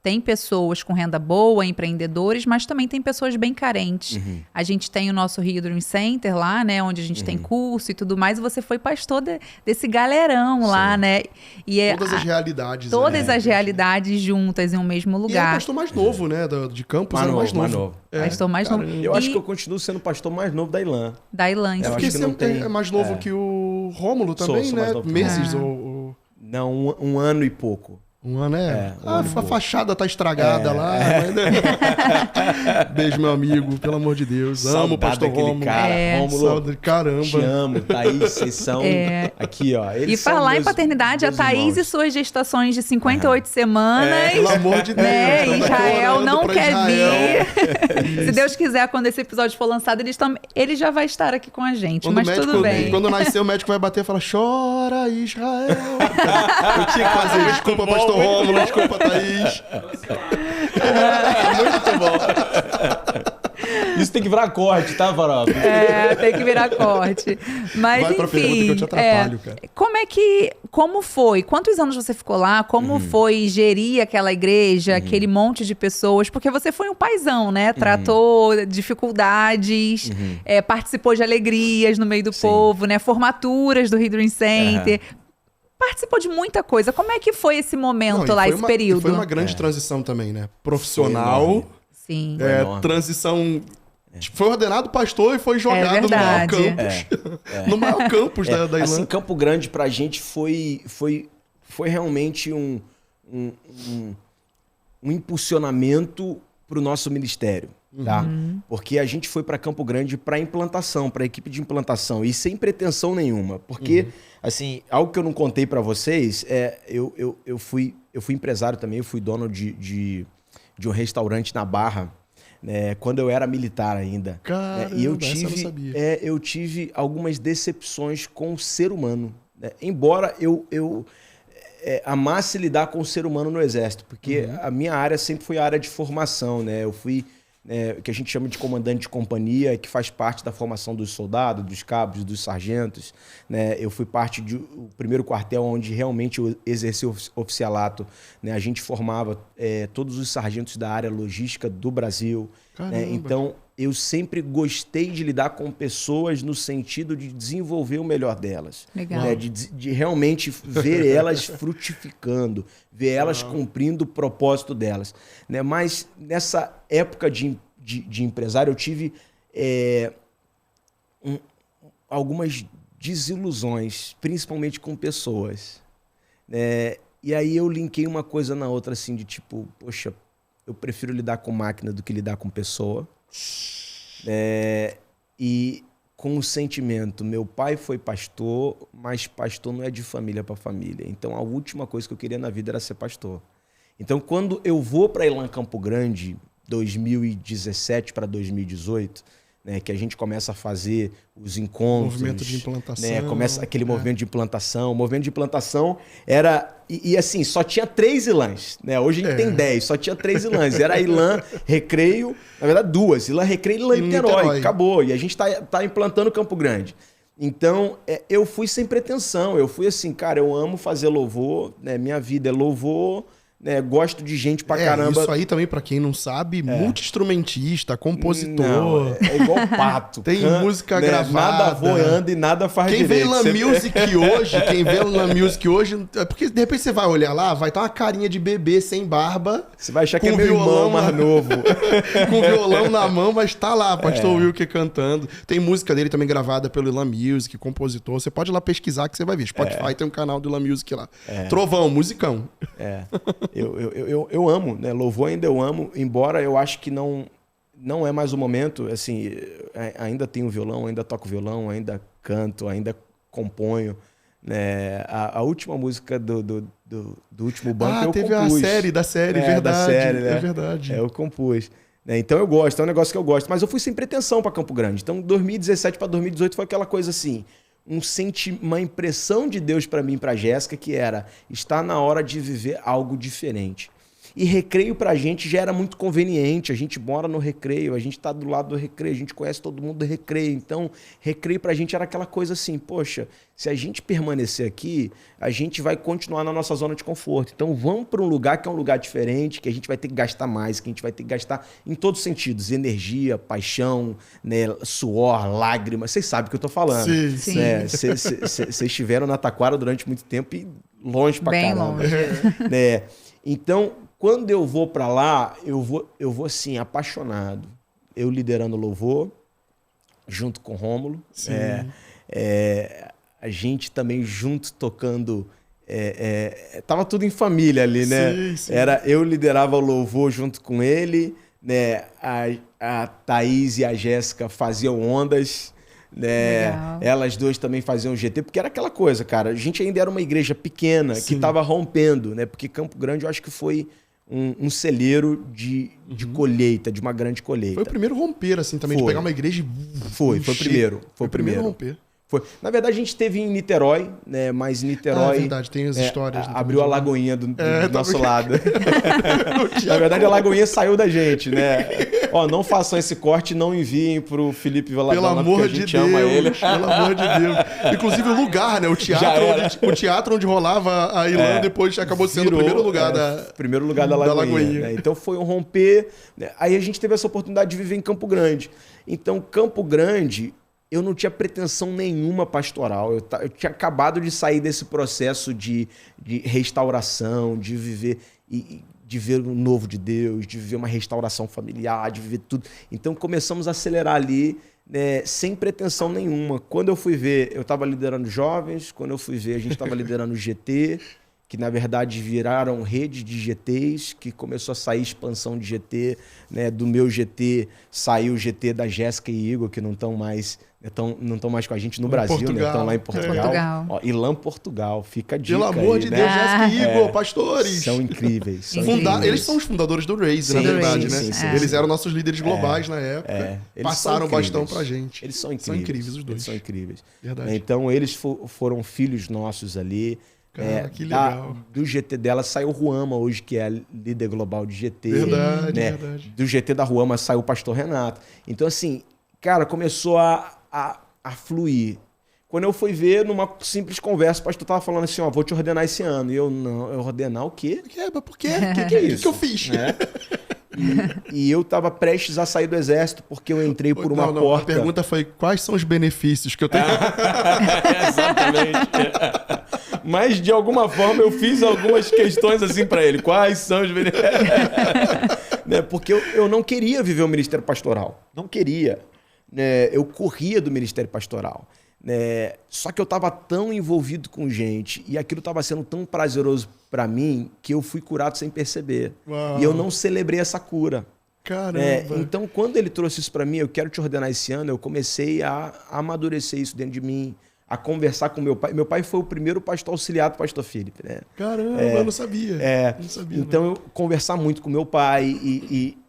Tem pessoas com renda boa, empreendedores, mas também tem pessoas bem carentes. A gente tem o nosso Rio Dream Center lá, né? Onde a gente tem curso e tudo mais. E você foi pastor desse galerão lá, né? E todas as realidades. Todas as realidades juntas em um mesmo lugar. E é o pastor mais novo, né? De Campos, é o mais novo. Pastor mais novo. Eu acho que eu continuo sendo pastor mais novo da Ilan. Da Ilan, É porque você é mais novo que o Rômulo também, sou né? mais novo. Meses Não, um ano e pouco. Um ano a fachada tá estragada lá. Mas... Beijo, meu amigo, pelo amor de Deus. Saudade amo o pastor Rômulo. Rômulo, caramba. Te amo, Thaís, vocês são aqui, ó. E falar em paternidade, a Thaís e suas gestações de 58 semanas. Pelo amor de Deus. Né? Israel não quer vir. Se Deus quiser, quando esse episódio for lançado, ele já vai estar aqui com a gente. Mas tudo bem. Quando nascer, o médico vai bater e falar: chora, Israel. Eu tinha que fazer. Desculpa, pastor Rômulo, desculpa, Thaís. Muito bom. Isso tem que virar corte, tá, Farofa? Tem que virar corte. Mas, vai pra pergunta que eu te atrapalho, cara. Como foi? Quantos anos você ficou lá? Como foi gerir aquela igreja, aquele monte de pessoas? Porque você foi um paizão, né? Tratou dificuldades, participou de alegrias no meio do povo, né? Formaturas do Rio Dream Center. Participou de muita coisa. Como é que foi esse momento lá, esse período? Foi uma grande transição também, né? Profissional. Sim. Transição... Foi ordenado pastor e foi jogado no maior campus. No maior campus da Ilan. Assim, Campo Grande pra gente foi realmente um impulsionamento pro nosso ministério. Tá? Porque a gente foi para Campo Grande para implantação, para equipe de implantação, e sem pretensão nenhuma. Porque, assim, algo que eu não contei para vocês, eu fui empresário também, eu fui dono de um restaurante na Barra, né, quando eu era militar ainda. Caramba, e eu não sabia. Eu tive algumas decepções com o ser humano. Né? Embora eu amasse lidar com o ser humano no Exército, porque a minha área sempre foi a área de formação, né? Eu fui que a gente chama de comandante de companhia, que faz parte da formação dos soldados, dos cabos, dos sargentos. Né? Eu fui parte do primeiro quartel onde realmente eu exerci o oficialato. Né? A gente formava todos os sargentos da área logística do Brasil. Né? Então, eu sempre gostei de lidar com pessoas no sentido de desenvolver o melhor delas. Legal. Né? De realmente ver elas frutificando, ver elas cumprindo o propósito delas. Né? Mas nessa época de empresário, eu tive algumas desilusões, principalmente com pessoas. E aí eu linkei uma coisa na outra, assim, de tipo, poxa, eu prefiro lidar com máquina do que lidar com pessoa. E com o sentimento, meu pai foi pastor, mas pastor não é de família para família. Então a última coisa que eu queria na vida era ser pastor. Então quando eu vou para Ilan Campo Grande, 2017 para 2018, né, que a gente começa a fazer os encontros. Movimento de implantação. Né, começa aquele movimento de implantação. O movimento de implantação era... E assim, só tinha 3 Ilãs. Né? Hoje a gente tem 10, só tinha 3 Ilãs. Era Ilan, Recreio, na verdade 2. Ilan, Recreio e Ilan Niterói. Acabou. E a gente tá implantando Campo Grande. Então, eu fui sem pretensão. Eu fui assim, cara, eu amo fazer louvor. Né? Minha vida é louvor. Né, gosto de gente pra caramba. Isso aí também, pra quem não sabe, multi-instrumentista, compositor. Não, é igual pato. Tem música gravada. Nada voando e nada faz quem direito. Quem vê Lan Music hoje, é porque de repente você vai olhar lá, vai estar uma carinha de bebê sem barba. Você vai achar que é meu irmão mais novo. Com violão na mão, mas tá lá, Pastor Wilker cantando. Tem música dele também gravada pelo Lan Music, compositor. Você pode ir lá pesquisar que você vai ver. Spotify tem um canal do Lan Music lá. Trovão, musicão. Eu amo, né? Louvor ainda eu amo, embora eu acho que não é mais o momento, assim, ainda tenho violão, ainda toco violão, ainda canto, ainda componho, né? A última música do último banco eu teve compus. Da série, verdade. Da série, né? É verdade. Eu compus. Né? Então eu gosto, é um negócio que eu gosto, mas eu fui sem pretensão para Campo Grande. Então 2017 para 2018 foi aquela coisa assim, uma impressão de Deus para mim e para Jéssica, que era, está na hora de viver algo diferente. E Recreio pra gente já era muito conveniente, a gente mora no Recreio, a gente tá do lado do Recreio, a gente conhece todo mundo do Recreio, então Recreio pra gente era aquela coisa assim, poxa, se a gente permanecer aqui, a gente vai continuar na nossa zona de conforto. Então vamos para um lugar que é um lugar diferente, que a gente vai ter que gastar mais, que a gente vai ter que gastar em todos os sentidos, energia, paixão, né, suor, lágrimas, vocês sabem o que eu tô falando. Sim. Né? Vocês estiveram na Taquara durante muito tempo e longe pra bem caramba. Longe. Né? Então, quando eu vou para lá, eu vou assim, apaixonado. Eu liderando louvor, junto com o Rômulo. A gente também junto tocando. Tava tudo em família ali, né? Sim. Eu liderava o louvor junto com ele, né? A Thaís e a Jéssica faziam ondas. Né? Elas duas também faziam GT, porque era aquela coisa, cara. A gente ainda era uma igreja pequena que estava rompendo, né? Porque Campo Grande eu acho que foi um celeiro de colheita, de uma grande colheita. Foi o primeiro romper, assim, também, de pegar uma igreja e... Foi o primeiro. Foi o primeiro romper. Foi. Na verdade, a gente teve em Niterói, né? Mas Niterói... É verdade, tem as histórias. Abriu a Lagoinha do nosso lado. Na verdade, a Lagoinha saiu da gente, né? Ó, não façam esse corte, não enviem pro Felipe Valadão, pelo amor de Deus, ama ele. Pelo amor de Deus. Inclusive o lugar, né? O teatro onde rolava a Ilan depois acabou sendo o primeiro lugar primeiro lugar da Lagoinha. Né? Então foi um romper. Né? Aí a gente teve essa oportunidade de viver em Campo Grande. Então, Campo Grande... Eu não tinha pretensão nenhuma pastoral. Eu tinha acabado de sair desse processo de restauração, de viver de ver o novo de Deus, de viver uma restauração familiar, de viver tudo. Então começamos a acelerar ali, né, sem pretensão nenhuma. Quando eu fui ver, eu estava liderando jovens. Quando eu fui ver, a gente estava liderando o GT, que na verdade viraram rede de GTs, que começou a sair expansão de GT, né? Do meu GT saiu o GT da Jéssica e Igor, que não estão mais com a gente no Brasil, Portugal. Né? Estão lá em Portugal. Ó, Ilan Portugal, fica a dica. Pelo amor de Deus, Jéssica e Igor, pastores. São incríveis. Eles são os fundadores do Raise, na verdade, né? Sim. Eles eram nossos líderes globais na época. Passaram o bastão pra gente. Eles são incríveis. São incríveis os dois. Eles são incríveis. Verdade. Então, eles foram filhos nossos ali. Cara, que legal. Do GT dela saiu o Ruama hoje, que é a líder global de GT. Verdade, né? verdade. Do GT da Ruama saiu o pastor Renato. Então, assim, cara, começou a fluir. Quando eu fui ver, numa simples conversa, o pastor tava falando assim, ó, vou te ordenar esse ano. E eu, não, eu ordenar o quê? Por quê? Que é isso? O que eu fiz? Né? E eu estava prestes a sair do exército porque eu entrei por uma porta. A pergunta foi, quais são os benefícios que eu tenho? Exatamente. Mas, de alguma forma, eu fiz algumas questões assim para ele. Quais são os benefícios? Né? Porque eu não queria viver o ministério pastoral. Não queria. Né? Eu corria do ministério pastoral. Né? Só que eu estava tão envolvido com gente e aquilo estava sendo tão prazeroso para mim que eu fui curado sem perceber. Uau. E eu não celebrei essa cura. Caramba! Então, quando ele trouxe isso para mim, eu quero te ordenar esse ano, eu comecei a amadurecer isso dentro de mim, a conversar com meu pai. Meu pai foi o primeiro pastor auxiliar do pastor Felipe, né? Caramba, eu não sabia. Não sabia. Então, eu conversar muito com meu pai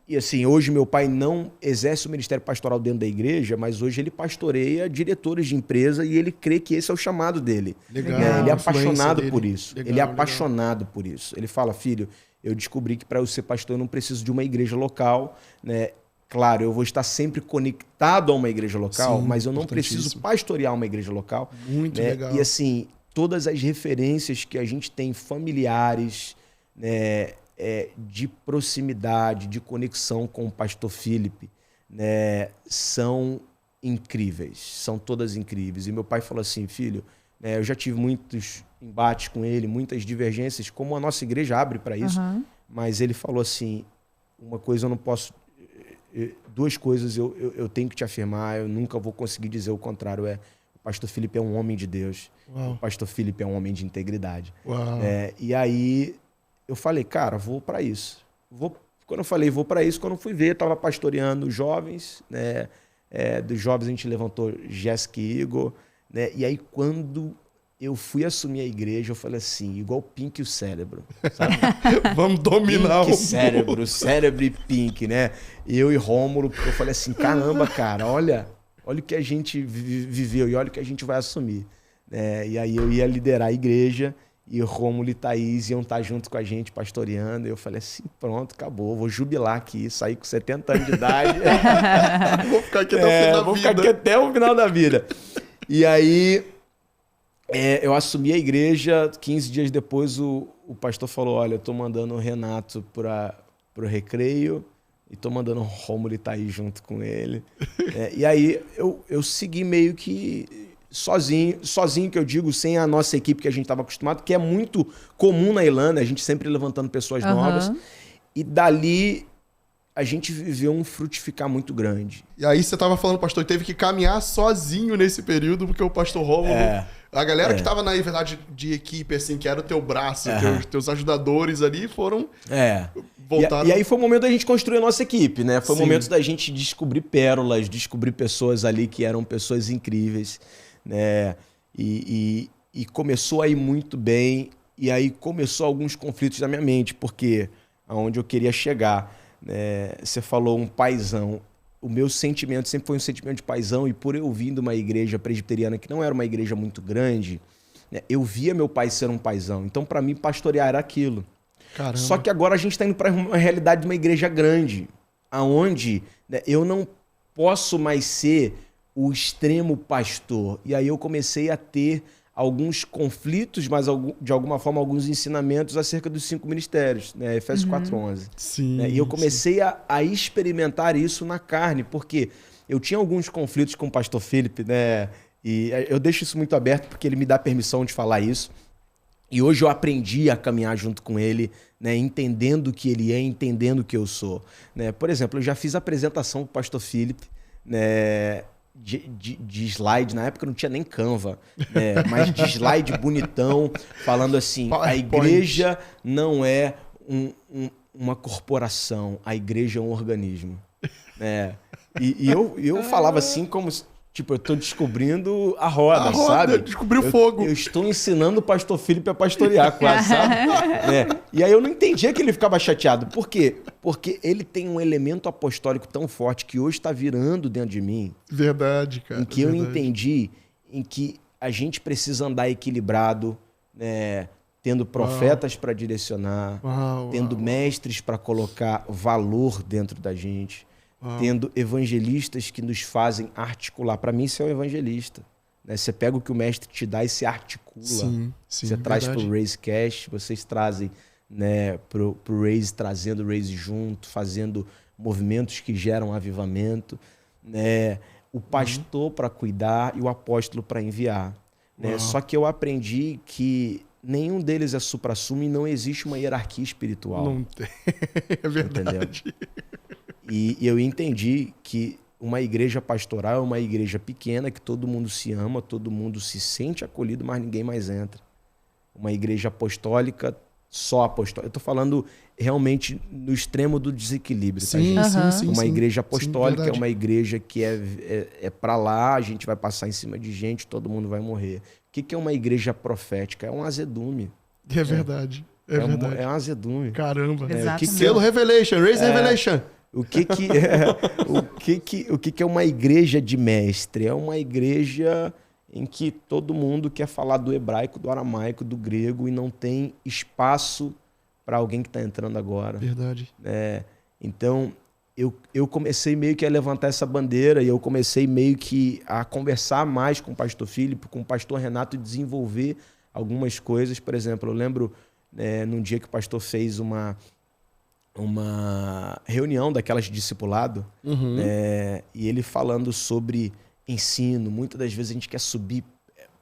e assim, hoje meu pai não exerce o ministério pastoral dentro da igreja, mas hoje ele pastoreia diretores de empresa e ele crê que esse é o chamado dele. Legal. Né? Ele é A influência apaixonado dele. por isso. Legal, Ele é legal. apaixonado por isso. Ele fala, filho, eu descobri que para eu ser pastor eu não preciso de uma igreja local, né? Claro, eu vou estar sempre conectado a uma igreja local, Sim, mas eu não preciso importantíssimo. pastorear uma igreja local. Muito né? legal. E assim, todas as referências que a gente tem familiares, né, de proximidade, de conexão com o pastor Felipe, né, são incríveis, são todas incríveis. E meu pai falou assim, filho, eu já tive muitos embates com ele, muitas divergências, como a nossa igreja abre para isso, mas ele falou assim, uma coisa eu não posso... Duas coisas eu tenho que te afirmar, eu nunca vou conseguir dizer o contrário, o pastor Felipe é um homem de Deus, Uau. o pastor Felipe é um homem de integridade. Uau. E aí eu falei, cara, vou para isso. Quando eu falei vou para isso, quando eu fui ver, estava pastoreando jovens, né? Dos jovens a gente levantou Jéssica e Igor, né? E aí quando eu fui assumir a igreja, eu falei assim, igual Pink e o cérebro, sabe? Vamos dominar Pink, o cérebro e Pink, né? Eu e Rômulo, porque eu falei assim, caramba, cara, olha o que a gente viveu e olha o que a gente vai assumir. E aí eu ia liderar a igreja e Rômulo e Thaís iam estar junto com a gente pastoreando. E eu falei assim, pronto, acabou, vou jubilar aqui, sair com 70 anos de idade. Vou ficar aqui até o final da vou vida. ficar aqui até o final da vida. E aí... eu assumi a igreja, 15 dias depois o pastor falou, olha, eu tô mandando o Renato pro recreio e tô mandando o Rômulo e Thaís junto com ele. E aí eu segui meio que sozinho que eu digo, sem a nossa equipe que a gente estava acostumado, que é muito comum na Irlanda, a gente sempre levantando pessoas novas. E dali a gente viveu um frutificar muito grande. E aí você tava falando, pastor, que teve que caminhar sozinho nesse período, porque o pastor Rômulo... A galera que tava, na verdade, de equipe, assim, que era o teu braço, teus ajudadores ali, foram... Voltaram... E aí foi o momento da gente construir a nossa equipe, né? Foi o Sim. momento da gente descobrir pérolas, descobrir pessoas ali que eram pessoas incríveis, né? E começou a ir muito bem, e aí começou alguns conflitos na minha mente, porque aonde eu queria chegar, né? Você falou um paizão. O meu sentimento sempre foi um sentimento de paizão, e por eu vir de uma igreja presbiteriana que não era uma igreja muito grande, né, eu via meu pai ser um paizão. Então, para mim, pastorear era aquilo. Caramba. Só que agora a gente está indo para uma realidade de uma igreja grande, aonde, né, eu não posso mais ser o extremo pastor. E aí eu comecei a ter alguns conflitos, mas de alguma forma alguns ensinamentos acerca dos 5 ministérios, né? Efésios 4:11. Sim. Né? E eu comecei a experimentar isso na carne, porque eu tinha alguns conflitos com o pastor Felipe, né? E eu deixo isso muito aberto porque ele me dá permissão de falar isso. E hoje eu aprendi a caminhar junto com ele, né? Entendendo o que ele é, entendendo o que eu sou. Né? Por exemplo, eu já fiz a apresentação do pastor Felipe, né? De slide, na época não tinha nem Canva, né? Mas de slide bonitão, falando assim, a igreja não é uma corporação, a igreja é um organismo. Né? E eu falava assim como... Tipo, eu tô descobrindo a roda, sabe? Descobri o fogo. Eu estou ensinando o pastor Felipe a pastorear quase, sabe? E aí eu não entendia que ele ficava chateado. Por quê? Porque ele tem um elemento apostólico tão forte que hoje está virando dentro de mim. Verdade, cara. Em que eu entendi em que a gente precisa andar equilibrado, né? Tendo profetas para direcionar, tendo mestres para colocar valor dentro da gente. Tendo evangelistas que nos fazem articular. Para mim, isso é um evangelista. Né? Você pega o que o mestre te dá e se articula. Sim, você traz para o Racecast, vocês trazem, né, pro Raise, trazendo o Raise junto, fazendo movimentos que geram avivamento, né, o pastor para cuidar e o apóstolo para enviar. Né? Só que eu aprendi que nenhum deles é suprassumo e não existe uma hierarquia espiritual. Não tem. É verdade. Entendeu? E eu entendi que uma igreja pastoral é uma igreja pequena, que todo mundo se ama, todo mundo se sente acolhido, mas ninguém mais entra. Uma igreja apostólica, só apostólica. Eu estou falando realmente no extremo do desequilíbrio. Sim, tá, gente? sim. Uma igreja apostólica sim, é uma igreja que é para lá, a gente vai passar em cima de gente, todo mundo vai morrer. O que é uma igreja profética? É um azedume. É verdade. É verdade. É um azedume. Caramba. Exatamente. Selo Revelation, Raise Revelation. O que é uma igreja de mestre? É uma igreja em que todo mundo quer falar do hebraico, do aramaico, do grego e não tem espaço para alguém que está entrando agora. Verdade. Então, eu comecei meio que a levantar essa bandeira e eu comecei meio que a conversar mais com o pastor Filipe, com o pastor Renato e desenvolver algumas coisas. Por exemplo, eu lembro num dia que o pastor fez uma reunião daquelas de discipulado, e ele falando sobre ensino. Muitas das vezes a gente quer subir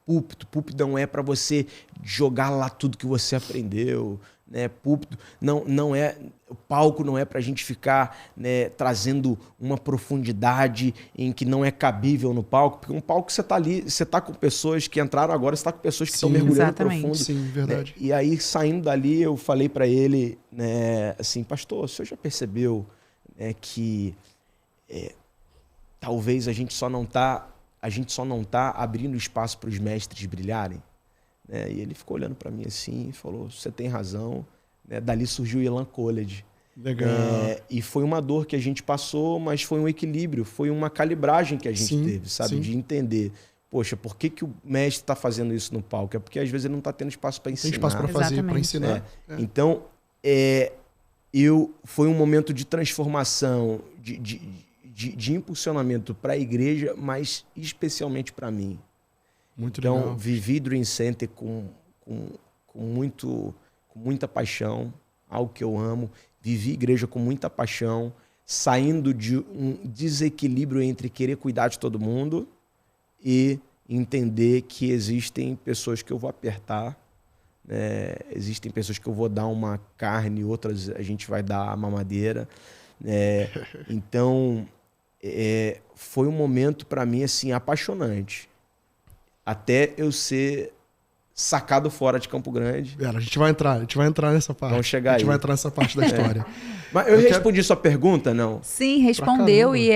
púlpito. Púlpito não é para você jogar lá tudo que você aprendeu, né? Púlpito não é, o palco não é para a gente ficar, né, trazendo uma profundidade em que não é cabível no palco, porque um palco você tá ali, você tá com pessoas que entraram agora, você tá com pessoas que estão mergulhando exatamente. profundo. Sim, verdade. Né? E aí, saindo dali, eu falei para ele, né, assim, pastor, o senhor já percebeu, né, que talvez a gente só não tá abrindo espaço para os mestres brilharem? Né? E ele ficou olhando para mim assim e falou, você tem razão. Né? Dali surgiu o Elan College. Legal. E foi uma dor que a gente passou, mas foi um equilíbrio, foi uma calibragem que a gente teve, sabe? Sim. De entender, poxa, por que o mestre está fazendo isso no palco? É porque às vezes ele não está tendo espaço para ensinar. Tem espaço para fazer, para ensinar. Então, foi um momento de transformação, de impulsionamento para a igreja, mas especialmente para mim. Muito então, legal. vivi Dream Center com muita paixão, algo que eu amo. Vivi igreja com muita paixão, saindo de um desequilíbrio entre querer cuidar de todo mundo e entender que existem pessoas que eu vou apertar, né? Existem pessoas que eu vou dar uma carne, outras a gente vai dar a mamadeira. Então, foi um momento para mim assim, apaixonante. Até eu ser sacado fora de Campo Grande. A gente vai entrar nessa parte. Vamos chegar aí. A gente vai entrar nessa parte da história. Mas eu respondi sua pergunta, não? Sim, respondeu e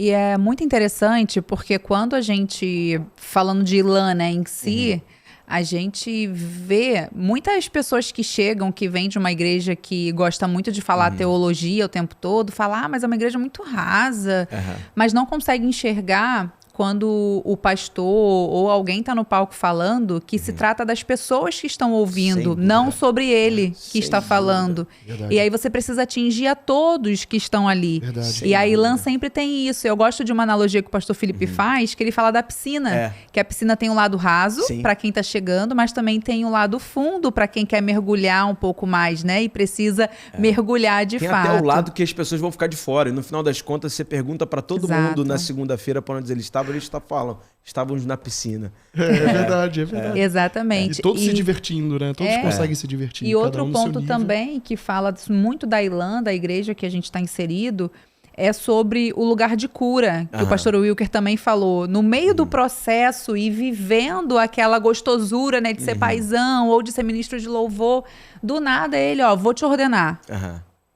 é muito interessante porque quando a gente, falando de Ilan, né, em si, a gente vê muitas pessoas que chegam, que vêm de uma igreja que gosta muito de falar teologia o tempo todo, falar, mas é uma igreja muito rasa, mas não consegue enxergar quando o pastor ou alguém está no palco falando que se trata das pessoas que estão ouvindo, não sobre ele que está falando. Verdade. E aí você precisa atingir a todos que estão ali. Verdade. E a Ilan sempre tem isso. Eu gosto de uma analogia que o pastor Felipe faz, que ele fala da piscina. Que a piscina tem um lado raso para quem está chegando, mas também tem um lado fundo para quem quer mergulhar um pouco mais, né? E precisa mergulhar de fato. Tem até o lado que as pessoas vão ficar de fora. E no final das contas, você pergunta para todo mundo na segunda-feira para onde eles estavam, eles falam, estávamos na piscina. É verdade. Exatamente. E todos se divertindo, né? Todos conseguem se divertir. E outro ponto também que fala muito da Ilan, da igreja que a gente está inserido, é sobre o lugar de cura, que o pastor Wilker também falou. No meio do processo e vivendo aquela gostosura, né, de ser paizão ou de ser ministro de louvor, do nada ele, vou te ordenar.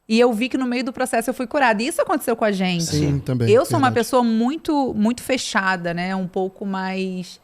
E eu vi que no meio do processo eu fui curada. E isso aconteceu com a gente. Sim, também. Eu sou uma pessoa muito, muito fechada, né? Um pouco mais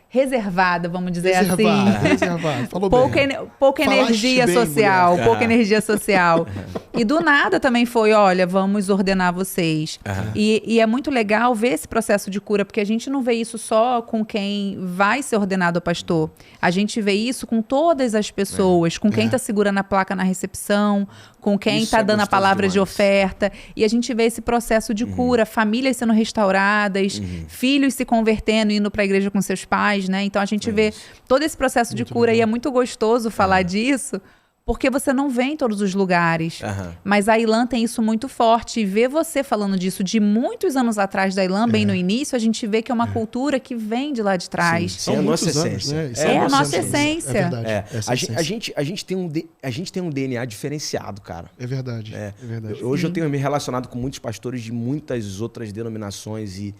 reservada, vamos dizer assim. Reservada. Falou pouca energia bem, social. Pouca energia social. E do nada também foi, olha, vamos ordenar vocês. E é muito legal ver esse processo de cura, porque a gente não vê isso só com quem vai ser ordenado a pastor. A gente vê isso com todas as pessoas, com quem está segurando a placa na recepção, com quem está dando a palavra de oferta. E a gente vê esse processo de cura, famílias sendo restauradas, filhos se convertendo, indo para a igreja com seus pais, né? Então a gente vê todo esse processo de cura e é muito gostoso falar disso, porque você não vê em todos os lugares. Mas a ILAN tem isso muito forte. E ver você falando disso de muitos anos atrás da ILAN, bem no início, a gente vê que é uma cultura que vem de lá de trás. Sim, é a nossa essência. Né? É a nossa essência. É verdade. A gente tem um DNA diferenciado, cara. É verdade. É verdade. Hoje eu tenho me relacionado com muitos pastores de muitas outras denominações e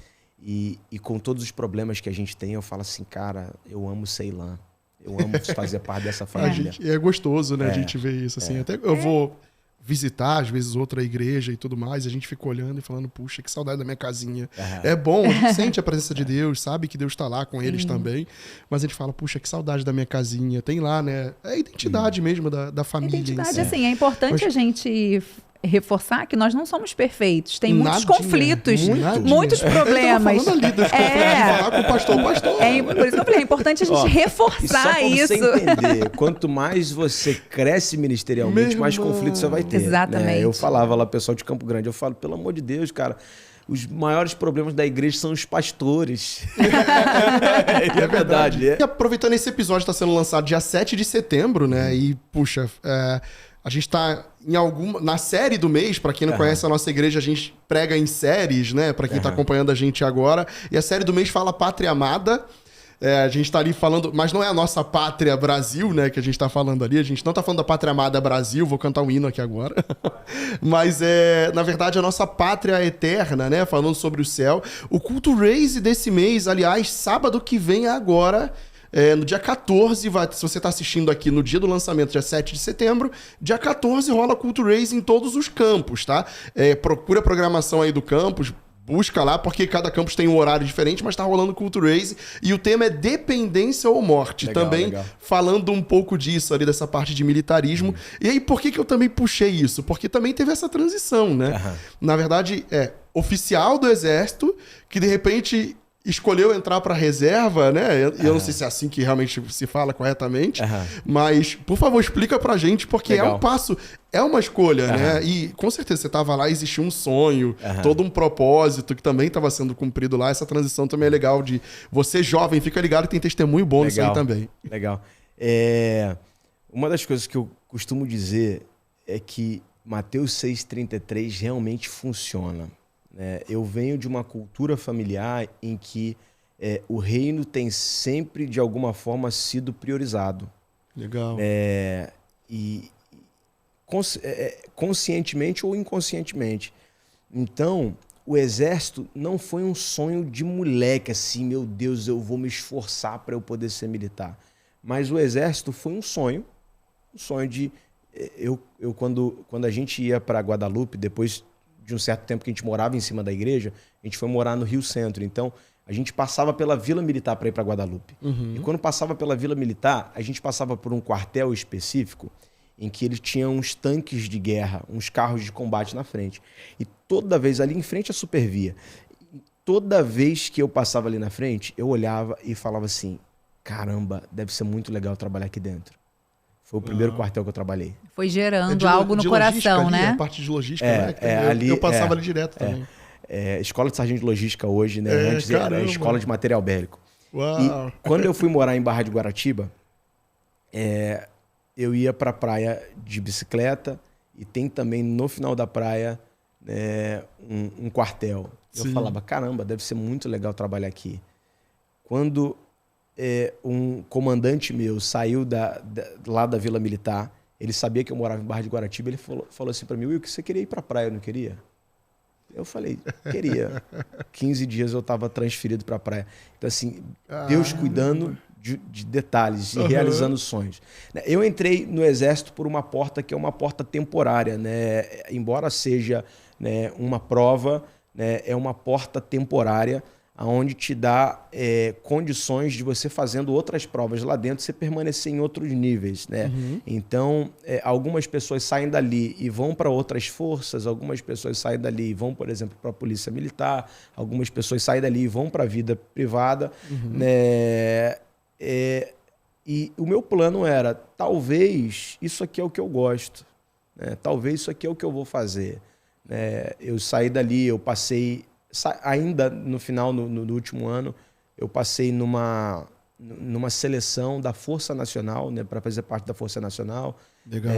com todos os problemas que a gente tem, eu falo assim, cara, eu amo Ceilã. Eu amo fazer parte dessa família. É gostoso, né? A gente ver isso assim. Até eu vou visitar, às vezes, outra igreja e tudo mais, e a gente fica olhando e falando, puxa, que saudade da minha casinha. É bom, a gente sente a presença de Deus, sabe que Deus está lá com eles também, mas a gente fala, puxa, que saudade da minha casinha. Tem lá, né? É a identidade mesmo da família. Identidade, assim, é importante a gente reforçar que nós não somos perfeitos. Tem muitos conflitos, muitos problemas. Eu tava falando ali dos conflitos, falar com o pastor. Por isso que eu falei, é importante a gente reforçar isso. Você entender, quanto mais você cresce ministerialmente, mais conflitos você vai ter. Exatamente. Né? Eu falava lá, pessoal de Campo Grande, eu falo, pelo amor de Deus, cara, os maiores problemas da igreja são os pastores. É verdade. E aproveitando, esse episódio está sendo lançado dia 7 de setembro, né? E, puxa, a gente está na série do mês, para quem não conhece a nossa igreja, a gente prega em séries, né? Para quem está acompanhando a gente agora. E a série do mês fala Pátria Amada. A gente tá ali falando, mas não é a nossa pátria Brasil, né, que a gente tá falando ali. A gente não tá falando da Pátria Amada Brasil, vou cantar um hino aqui agora. Mas na verdade, a nossa pátria eterna, né, falando sobre o céu. O culto Raise desse mês, aliás, sábado que vem agora, no dia 14, se você está assistindo aqui no dia do lançamento, dia 7 de setembro, dia 14 rola culto Raise em todos os campos, tá? Procura a programação aí do campus, busca lá, porque cada campus tem um horário diferente, mas tá rolando culto Raise e o tema é dependência ou morte. Legal, também falando um pouco disso ali, dessa parte de militarismo. E aí, por que eu também puxei isso? Porque também teve essa transição, né? Na verdade, oficial do Exército que, de repente, escolheu entrar para reserva, né? Eu não sei se é assim que realmente se fala corretamente, mas, por favor, explica pra gente, porque é um passo, é uma escolha, né? E, com certeza, você tava lá, existia um sonho, todo um propósito que também estava sendo cumprido lá. Essa transição também é legal de você, jovem, fica ligado que tem testemunho bom nisso aí também. Legal. Uma das coisas que eu costumo dizer é que Mateus 6,33 realmente funciona. Eu venho de uma cultura familiar em que o reino tem sempre, de alguma forma, sido priorizado. Legal. E conscientemente ou inconscientemente. Então, o exército não foi um sonho de moleque, assim, meu Deus, eu vou me esforçar para eu poder ser militar. Mas o exército foi um sonho de... Quando a gente ia para Guadalupe, depois de um certo tempo que a gente morava em cima da igreja, a gente foi morar no Rio Centro. Então, a gente passava pela Vila Militar para ir para Guadalupe. E quando passava pela Vila Militar, a gente passava por um quartel específico em que ele tinha uns tanques de guerra, uns carros de combate na frente. E toda vez, ali em frente à Supervia, toda vez que eu passava ali na frente, eu olhava e falava assim, caramba, deve ser muito legal trabalhar aqui dentro. Foi o primeiro quartel que eu trabalhei. Foi gerando algo no coração, ali, né? A parte de logística, né? Ali, eu passava ali direto também. Escola de Sargento de Logística hoje, né? Antes era Escola de Material Bélico. Uau. E quando eu fui morar em Barra de Guaratiba, eu ia pra praia de bicicleta e tem também no final da praia um quartel. Eu falava, caramba, deve ser muito legal trabalhar aqui. Quando um comandante meu saiu lá da Vila Militar, ele sabia que eu morava em Barra de Guaratiba, ele falou assim pra mim, Will, que você queria ir pra praia, não queria? Eu falei, queria. 15 dias eu estava transferido pra praia. Então assim, Deus cuidando de detalhes e realizando sonhos. Eu entrei no Exército por uma porta que é uma porta temporária, né? Embora seja, né, uma prova, né, é uma porta temporária onde te dá condições de você fazendo outras provas lá dentro, você permanecer em outros níveis, né? Então, algumas pessoas saem dali e vão para outras forças, algumas pessoas saem dali e vão, por exemplo, para a Polícia Militar, algumas pessoas saem dali e vão para a vida privada, né? E o meu plano era, talvez isso aqui é o que eu gosto, né? Talvez isso aqui é o que eu vou fazer. Eu saí dali, eu passei... Ainda no final, no último ano, eu passei numa numa seleção da Força Nacional, né, para fazer parte da Força Nacional. Legal.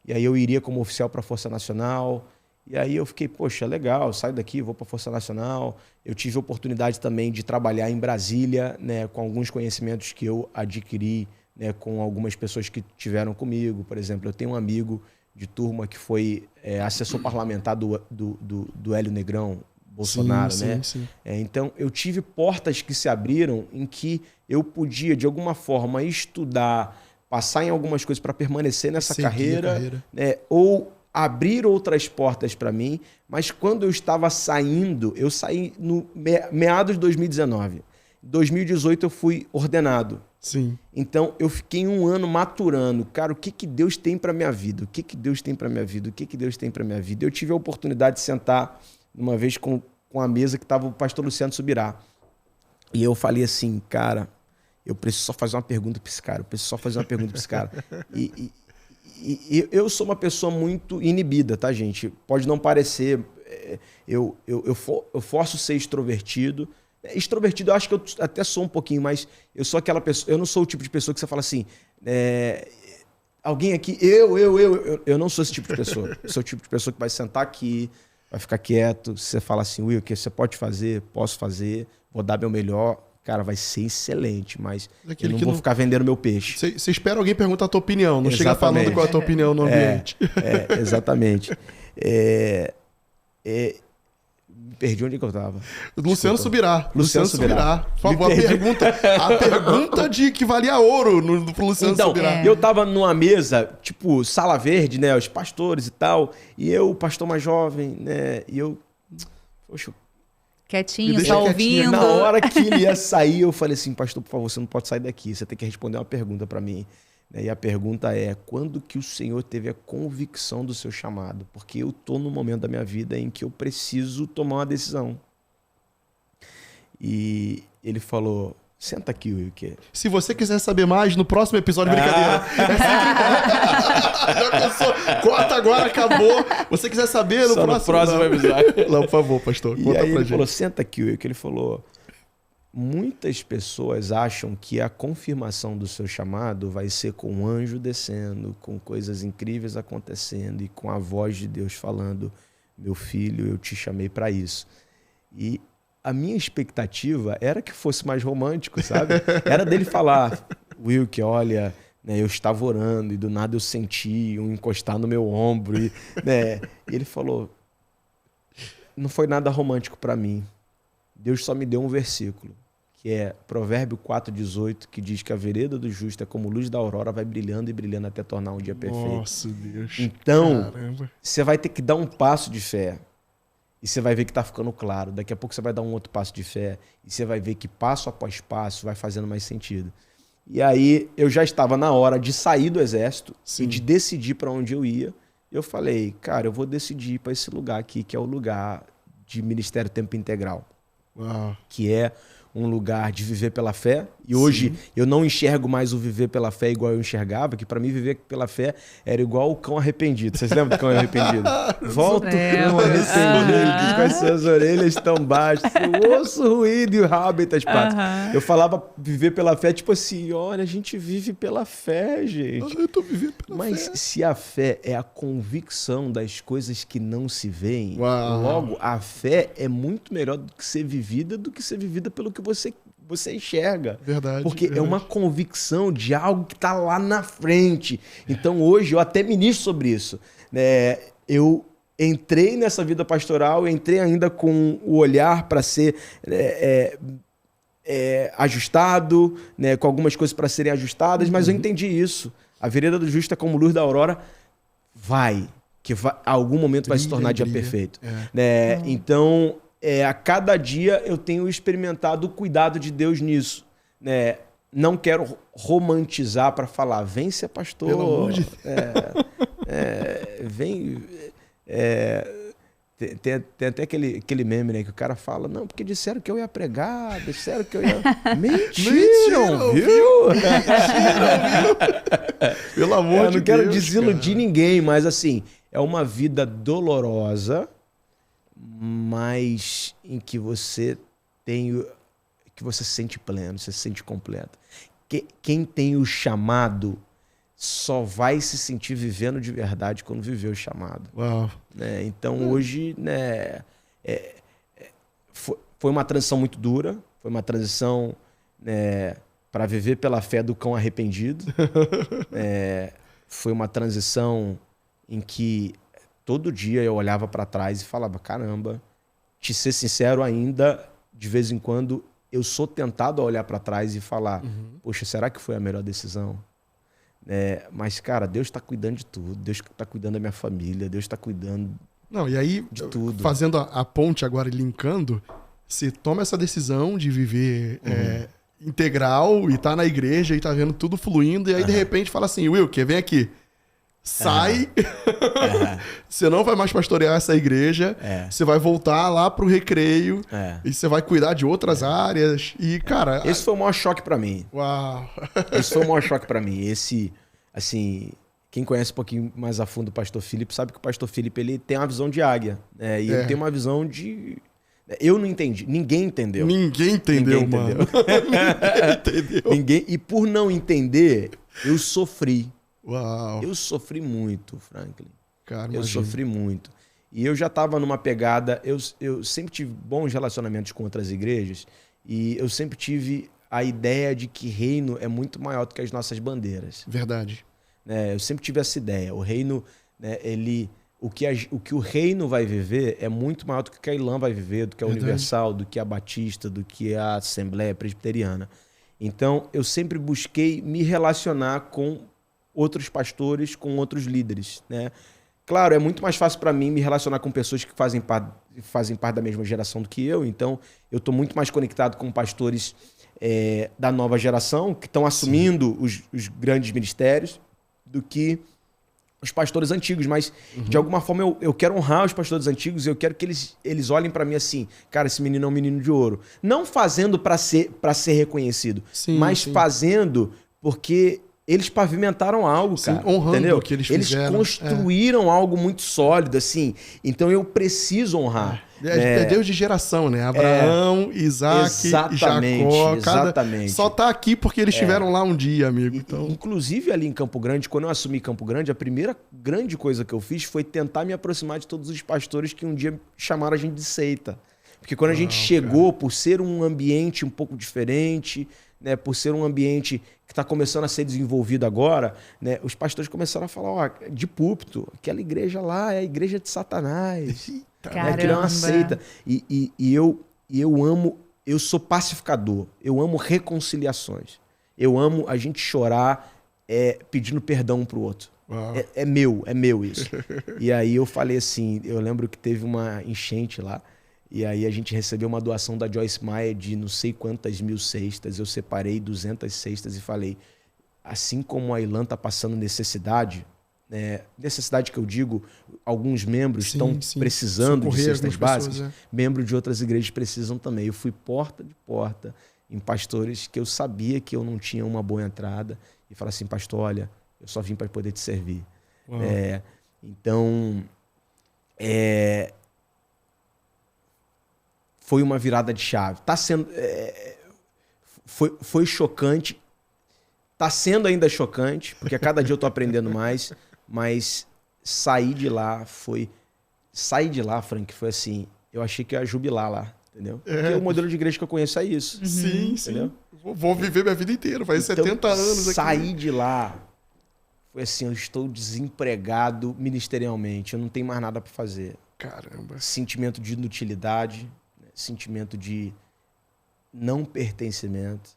E aí eu iria como oficial para a Força Nacional. E aí eu fiquei, poxa, legal, saio daqui, vou para a Força Nacional. Eu tive a oportunidade também de trabalhar em Brasília, né, com alguns conhecimentos que eu adquiri, né, com algumas pessoas que tiveram comigo. Por exemplo, eu tenho um amigo de turma que foi assessor parlamentar do Hélio Negrão, Bolsonaro, sim, né? Sim. Então, eu tive portas que se abriram em que eu podia, de alguma forma, estudar, passar em algumas coisas para permanecer nessa carreira. Né? Ou abrir outras portas para mim. Mas quando eu estava saindo, eu saí no meados de 2019. Em 2018 eu fui ordenado. Sim. Então, eu fiquei um ano maturando. Cara, o que Deus tem para minha vida? O que Deus tem para minha vida? O que Deus tem para minha vida? Eu tive a oportunidade de sentar uma vez com a mesa que estava o pastor Luciano Subirá. E eu falei assim, cara, eu preciso só fazer uma pergunta para esse cara. E eu sou uma pessoa muito inibida, tá, gente? Pode não parecer... Eu forço ser extrovertido. Extrovertido, eu acho que eu até sou um pouquinho, mas eu sou aquela pessoa... Eu não sou o tipo de pessoa que você fala assim... alguém aqui... Eu não sou esse tipo de pessoa. Eu sou o tipo de pessoa que vai sentar aqui, vai ficar quieto. Se você fala assim, Will, o que você pode fazer? Posso fazer. Vou dar meu melhor. Cara, vai ser excelente, mas eu não vou ficar vendendo meu peixe. Você espera alguém perguntar a tua opinião, não chega falando qual é a tua opinião no ambiente. Exatamente. Perdi onde que eu tava. Luciano Subirá. Por favor, a pergunta de que valia ouro pro Luciano Subirá. Eu tava numa mesa, tipo, sala verde, né? Os pastores e tal. E eu, o pastor mais jovem, né? E eu... Poxa... Quietinho, só ouvindo. Na hora que ele ia sair, eu falei assim, pastor, por favor, você não pode sair daqui. Você tem que responder uma pergunta para mim. E a pergunta é, quando que o Senhor teve a convicção do seu chamado? Porque eu tô no momento da minha vida em que eu preciso tomar uma decisão. E ele falou, senta aqui, Will. Se você quiser saber mais, no próximo episódio, brincadeira. Já pensou? Corta agora, acabou. Você quiser saber, no próximo episódio. Não, por favor, pastor, conta pra gente. Ele falou, senta aqui, Will. Ele falou, muitas pessoas acham que a confirmação do seu chamado vai ser com um anjo descendo, com coisas incríveis acontecendo e com a voz de Deus falando, meu filho, eu te chamei para isso. E a minha expectativa era que fosse mais romântico, sabe? Era dele falar, Will, que olha, né, eu estava orando e do nada eu senti um encostar no meu ombro. E ele falou, não foi nada romântico para mim. Deus só me deu um versículo, que é Provérbio 4,18, que diz que a vereda do justo é como luz da aurora, vai brilhando e brilhando até tornar um dia perfeito. Nossa, Deus. Então, você vai ter que dar um passo de fé. E você vai ver que está ficando claro. Daqui a pouco você vai dar um outro passo de fé. E você vai ver que passo após passo vai fazendo mais sentido. E aí eu já estava na hora de sair do exército e de decidir para onde eu ia. E eu falei, cara, eu vou decidir para esse lugar aqui, que é o lugar de Ministério Tempo Integral. Uau. Que é um lugar de viver pela fé. E hoje eu não enxergo mais o viver pela fé igual eu enxergava, que para mim viver pela fé era igual o cão arrependido. Vocês lembram do cão arrependido? Volta o cão arrependido, com as suas orelhas tão baixas, o osso ruído e o rabo entre as patas. Eu falava viver pela fé, tipo assim, olha, a gente vive pela fé, gente. Eu tô vivendo pela fé. Mas se a fé é a convicção das coisas que não se veem, logo a fé é muito melhor do que ser vivida pelo que você enxerga. Verdade. Porque é uma convicção de algo que está lá na frente. Então hoje eu até ministro sobre isso. Eu entrei nessa vida pastoral, entrei ainda com o olhar para ser ajustado, né, com algumas coisas para serem ajustadas, mas eu entendi isso. A vereda do justo é como luz da aurora, que a algum momento vai se tornar dia perfeito. Então, a cada dia eu tenho experimentado o cuidado de Deus nisso. Não quero romantizar para falar, vem ser pastor. Pelo amor de Deus. Vem... Tem até aquele meme, né, que o cara fala, não, porque disseram que eu ia pregar, disseram que eu ia... Mentira, viu? Pelo amor de Deus. Eu não quero desiludir ninguém, mas assim, é uma vida dolorosa, mas em que você tem que você se sente pleno, você se sente completo. Quem tem o chamado só vai se sentir vivendo de verdade quando viver o chamado. Uau. Né? Então hoje, né, foi uma transição muito dura, foi uma transição, né, para viver pela fé do cão arrependido. Foi uma transição em que todo dia eu olhava para trás e falava, caramba, te ser sincero ainda, de vez em quando eu sou tentado a olhar para trás e falar, poxa, será que foi a melhor decisão? Mas, cara, Deus está cuidando de tudo, Deus está cuidando da minha família, Deus está cuidando Não, e aí, de tudo. Fazendo a ponte agora e linkando, você toma essa decisão de viver integral e tá na igreja e tá vendo tudo fluindo, e aí de repente fala assim, Wilker, vem aqui. Sai, você não vai mais pastorear essa igreja, você vai voltar lá pro recreio e você vai cuidar de outras áreas. E, cara... Esse foi o maior choque pra mim. Uau! Esse foi o maior choque pra mim. Esse, assim, quem conhece um pouquinho mais a fundo o pastor Felipe sabe que o pastor Felipe, ele tem uma visão de águia. E ele tem uma visão de... Eu não entendi. Ninguém entendeu. Ninguém entendeu, mano. Ninguém entendeu. E por não entender, eu sofri. Uau. Eu sofri muito, Franklin. Cara, eu sofri muito. E eu já estava numa pegada... Eu sempre tive bons relacionamentos com outras igrejas e eu sempre tive a ideia de que reino é muito maior do que as nossas bandeiras. Verdade. Eu sempre tive essa ideia. O reino, o que o reino vai viver é muito maior do que a Ilã vai viver, do que a Universal, do que a Batista, do que a Assembleia Presbiteriana. Então, eu sempre busquei me relacionar com outros pastores, com outros líderes, né? Claro, é muito mais fácil para mim me relacionar com pessoas que fazem parte da mesma geração do que eu, então eu estou muito mais conectado com pastores da nova geração, que estão assumindo os grandes ministérios, do que os pastores antigos, mas de alguma forma eu quero honrar os pastores antigos e eu quero que eles olhem para mim assim, cara, esse menino é um menino de ouro. Não fazendo para ser reconhecido, mas fazendo porque... Eles pavimentaram algo, cara. Honrando entendeu? O que eles fizeram. Eles construíram algo muito sólido, assim. Então eu preciso honrar. É Deus de geração, né? Abraão, Isaac, Jacó. Exatamente. Só tá aqui porque eles estiveram lá um dia, amigo. Então... Inclusive ali em Campo Grande, quando eu assumi Campo Grande, a primeira grande coisa que eu fiz foi tentar me aproximar de todos os pastores que um dia chamaram a gente de seita. Porque quando a gente chegou, por ser um ambiente um pouco diferente... Né, por ser um ambiente que está começando a ser desenvolvido agora, né, os pastores começaram a falar, de púlpito, aquela igreja lá é a igreja de Satanás. Aquilo é uma seita. E eu amo, eu sou pacificador, eu amo reconciliações. Eu amo a gente chorar pedindo perdão um pro outro. É meu isso. E aí eu falei assim, eu lembro que teve uma enchente lá, e aí a gente recebeu uma doação da Joyce Meyer de não sei quantas mil cestas. Eu separei 200 cestas e falei, assim como a Ilã está passando necessidade, necessidade que eu digo, alguns membros estão precisando socorrer de cestas básicas, pessoas, membros de outras igrejas precisam também. Eu fui porta de porta em pastores que eu sabia que eu não tinha uma boa entrada e falei assim, pastor, olha, eu só vim para poder te servir. Então, foi uma virada de chave. Tá sendo, foi chocante. Tá sendo ainda chocante, porque a cada dia eu tô aprendendo mais. Mas sair de lá, Frank, foi assim... Eu achei que eu ia jubilar lá, entendeu? Porque o modelo de igreja que eu conheço é isso. Sim, entendeu? Vou viver minha vida inteira, faz então, 70 anos aqui. Sair de lá, foi assim, eu estou desempregado ministerialmente. Eu não tenho mais nada para fazer. Caramba. Sentimento de inutilidade... sentimento de não pertencimento.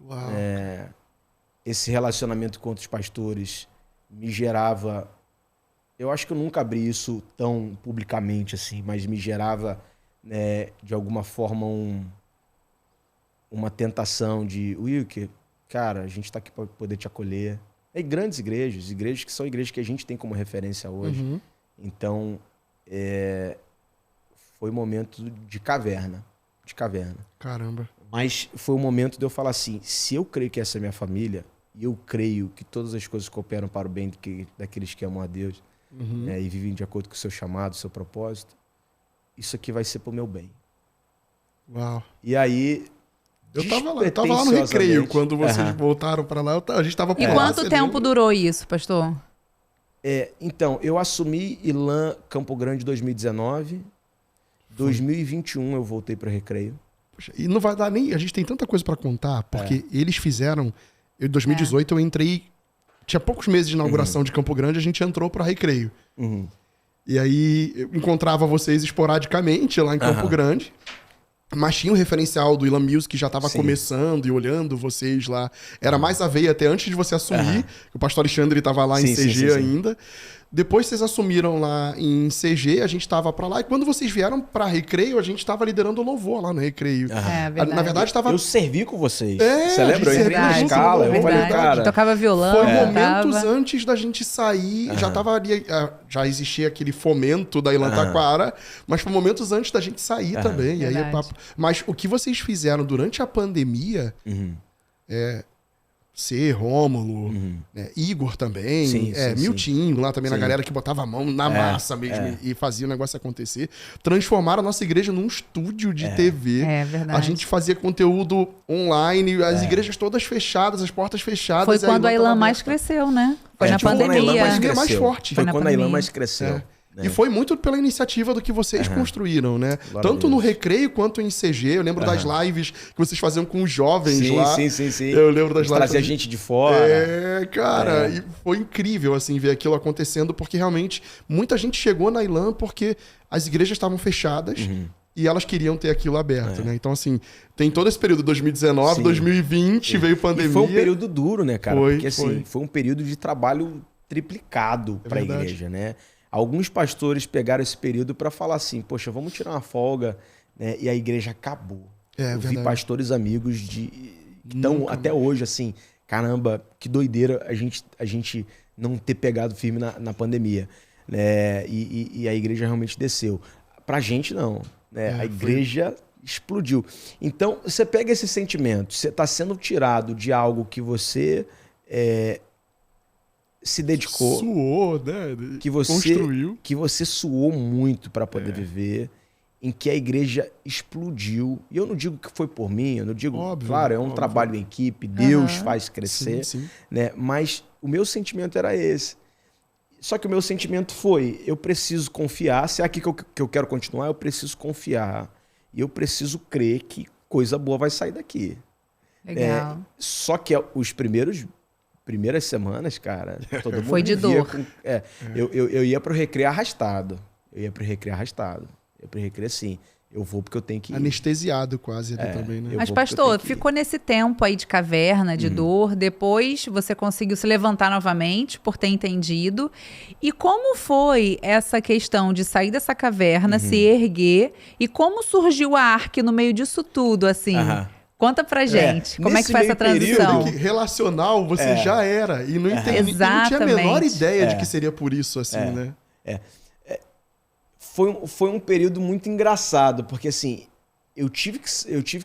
Uau. Esse relacionamento com outros pastores me gerava... Eu acho que eu nunca abri isso tão publicamente assim, mas me gerava, de alguma forma, uma tentação de... Wilker, cara, a gente está aqui para poder te acolher. E grandes igrejas que são igrejas que a gente tem como referência hoje. Então, foi um momento de caverna. Caramba. Mas foi o momento de eu falar assim, se eu creio que essa é minha família, e eu creio que todas as coisas cooperam para o bem daqueles que amam a Deus, e vivem de acordo com o seu chamado, o seu propósito, isso aqui vai ser para o meu bem. Uau. E aí, Eu tava lá no Recreio, quando vocês voltaram pra lá, a gente tava por E lá, quanto você tempo lembra? durou isso, pastor? Então, eu assumi Ilan Campo Grande em 2019. 2021 eu voltei para Recreio. Poxa, e não vai dar nem... A gente tem tanta coisa pra contar, porque eles fizeram... Em 2018 eu entrei... Tinha poucos meses de inauguração de Campo Grande, a gente entrou pra Recreio. E aí eu encontrava vocês esporadicamente lá em Campo Grande. Mas tinha o referencial do Ilan Music que já estava começando e olhando vocês lá. Era mais a veia até antes de você assumir. O pastor Alexandre estava lá em CG ainda. Depois vocês assumiram lá em CG, a gente estava para lá. E quando vocês vieram para Recreio, a gente estava liderando o louvor lá no Recreio. Verdade. Na verdade, estava... Eu servi com vocês. Você lembra? Eu entrei na Verdade, escala. Eu falei, verdade. cara... Tocava violão, Foi cantava. momentos antes da gente sair, já tava ali, já existia aquele fomento da Ilan Taquara, mas foi momentos antes da gente sair também. E aí é papo. Mas o que vocês fizeram durante a pandemia, Rômulo, Igor também, Miltinho lá também na galera que botava a mão na massa mesmo e fazia o negócio acontecer. Transformaram a nossa igreja num estúdio de TV. É verdade. A gente fazia conteúdo online, as igrejas todas fechadas, as portas fechadas. Foi quando a Ilan tava mais aberta. cresceu, né? Foi na Quando a Ilan pandemia. mais Pandemia mais cresceu. forte. Foi Foi na quando a Ilan pandemia. mais cresceu. E foi muito pela iniciativa do que vocês construíram, né? Glória Tanto a no Deus. Recreio quanto em CG. Eu lembro das lives que vocês faziam com os jovens lá. Sim. Eu lembro das lives. Trazia gente de fora. Cara, e foi incrível, assim, ver aquilo acontecendo, porque realmente muita gente chegou na Ilan porque as igrejas estavam fechadas e elas queriam ter aquilo aberto, né? Então, assim, tem todo esse período, 2019, 2020, veio pandemia. E foi um período duro, né, cara? Foi, Porque, assim, foi um período de trabalho triplicado para a verdade. igreja, né? Alguns pastores pegaram esse período para falar assim, poxa, vamos tirar uma folga, né? E a igreja acabou. Eu vi verdade. pastores amigos que estão até hoje assim, caramba, que doideira a gente não ter pegado firme na pandemia, né? E a igreja realmente desceu. Pra gente não, né? A igreja explodiu. Então, você pega esse sentimento, você está sendo tirado de algo que você se dedicou, Suou, né? construiu, que você suou muito para poder viver, em que a igreja explodiu. E eu não digo que foi por mim, eu não digo, claro, é um trabalho em equipe, Deus faz crescer, né? Mas o meu sentimento era esse. Só que o meu sentimento foi, eu preciso confiar, se é aqui que eu quero continuar, eu preciso confiar. E eu preciso crer que coisa boa vai sair daqui. Legal. Só que os primeiras semanas, cara, todo mundo Foi de vivia dor. Eu ia pro Recreio arrastado. Eu ia pro Recreio assim. Eu vou porque eu tenho que ir. Anestesiado quase ali também, né? Eu Mas, vou porque eu pastor, tenho que ir. ficou nesse tempo aí de caverna, de dor. Depois você conseguiu se levantar novamente por ter entendido. E como foi essa questão de sair dessa caverna, se erguer? E como surgiu a Ark no meio disso tudo, assim? Conta pra gente. Como é que Nesse foi essa meio período transição? Que relacional você já era. E não tinha a menor Exatamente. ideia de que seria por isso, assim, né? Foi um período muito engraçado, porque assim, eu tive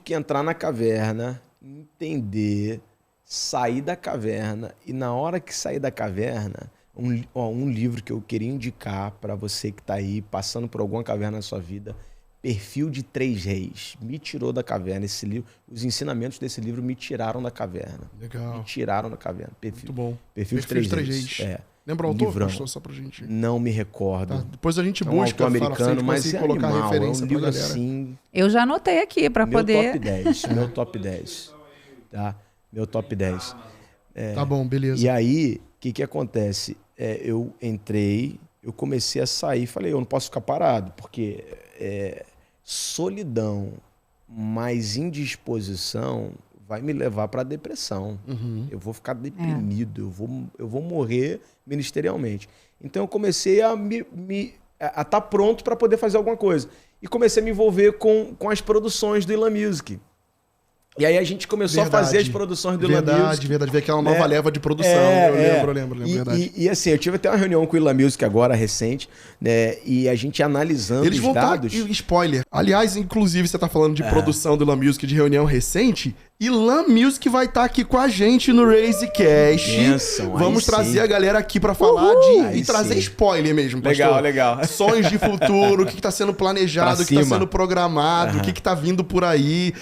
que entrar na caverna, entender, sair da caverna, e na hora que sair da caverna, um livro que eu queria indicar para você que tá aí, passando por alguma caverna na sua vida, Perfil de Três Reis, me tirou da caverna. Esse livro, os ensinamentos desse livro me tiraram da caverna. Legal. Me tiraram da caverna. Muito bom. Perfil de Três Reis. Lembra o autor? Livrão. Pastor, só pra gente... Não me recordo. Tá, depois a gente É um busca, autor fala americano, frente, mas conseguir é colocar animal, referência é um pra livro galera. assim... Eu já anotei aqui pra Meu poder... top 10, meu top 10, tá? Meu top 10. Tá bom, beleza. E aí, o que acontece? Eu entrei, eu comecei a sair, falei, eu não posso ficar parado, porque solidão mais indisposição vai me levar para depressão. Eu vou ficar deprimido, eu vou morrer ministerialmente. Então eu comecei a estar pronto para poder fazer alguma coisa. E comecei a me envolver com as produções do Ilan Music. E aí a gente começou a fazer as produções do Ilan Music. Verdade, ver aquela nova leva de produção. Eu lembro, verdade. E assim, eu tive até uma reunião com o Ilan Music agora, recente, né? E a gente analisando Eles os voltaram, dados... spoiler. Aliás, inclusive, você tá falando de produção do Ilan Music, de reunião recente, Ilan Music vai estar aqui com a gente no RaiseCast. Vamos trazer a galera aqui pra falar e trazer spoiler mesmo, pastor. Legal. Sonhos de futuro, o que tá sendo planejado, o que tá sendo programado, o que tá vindo por aí.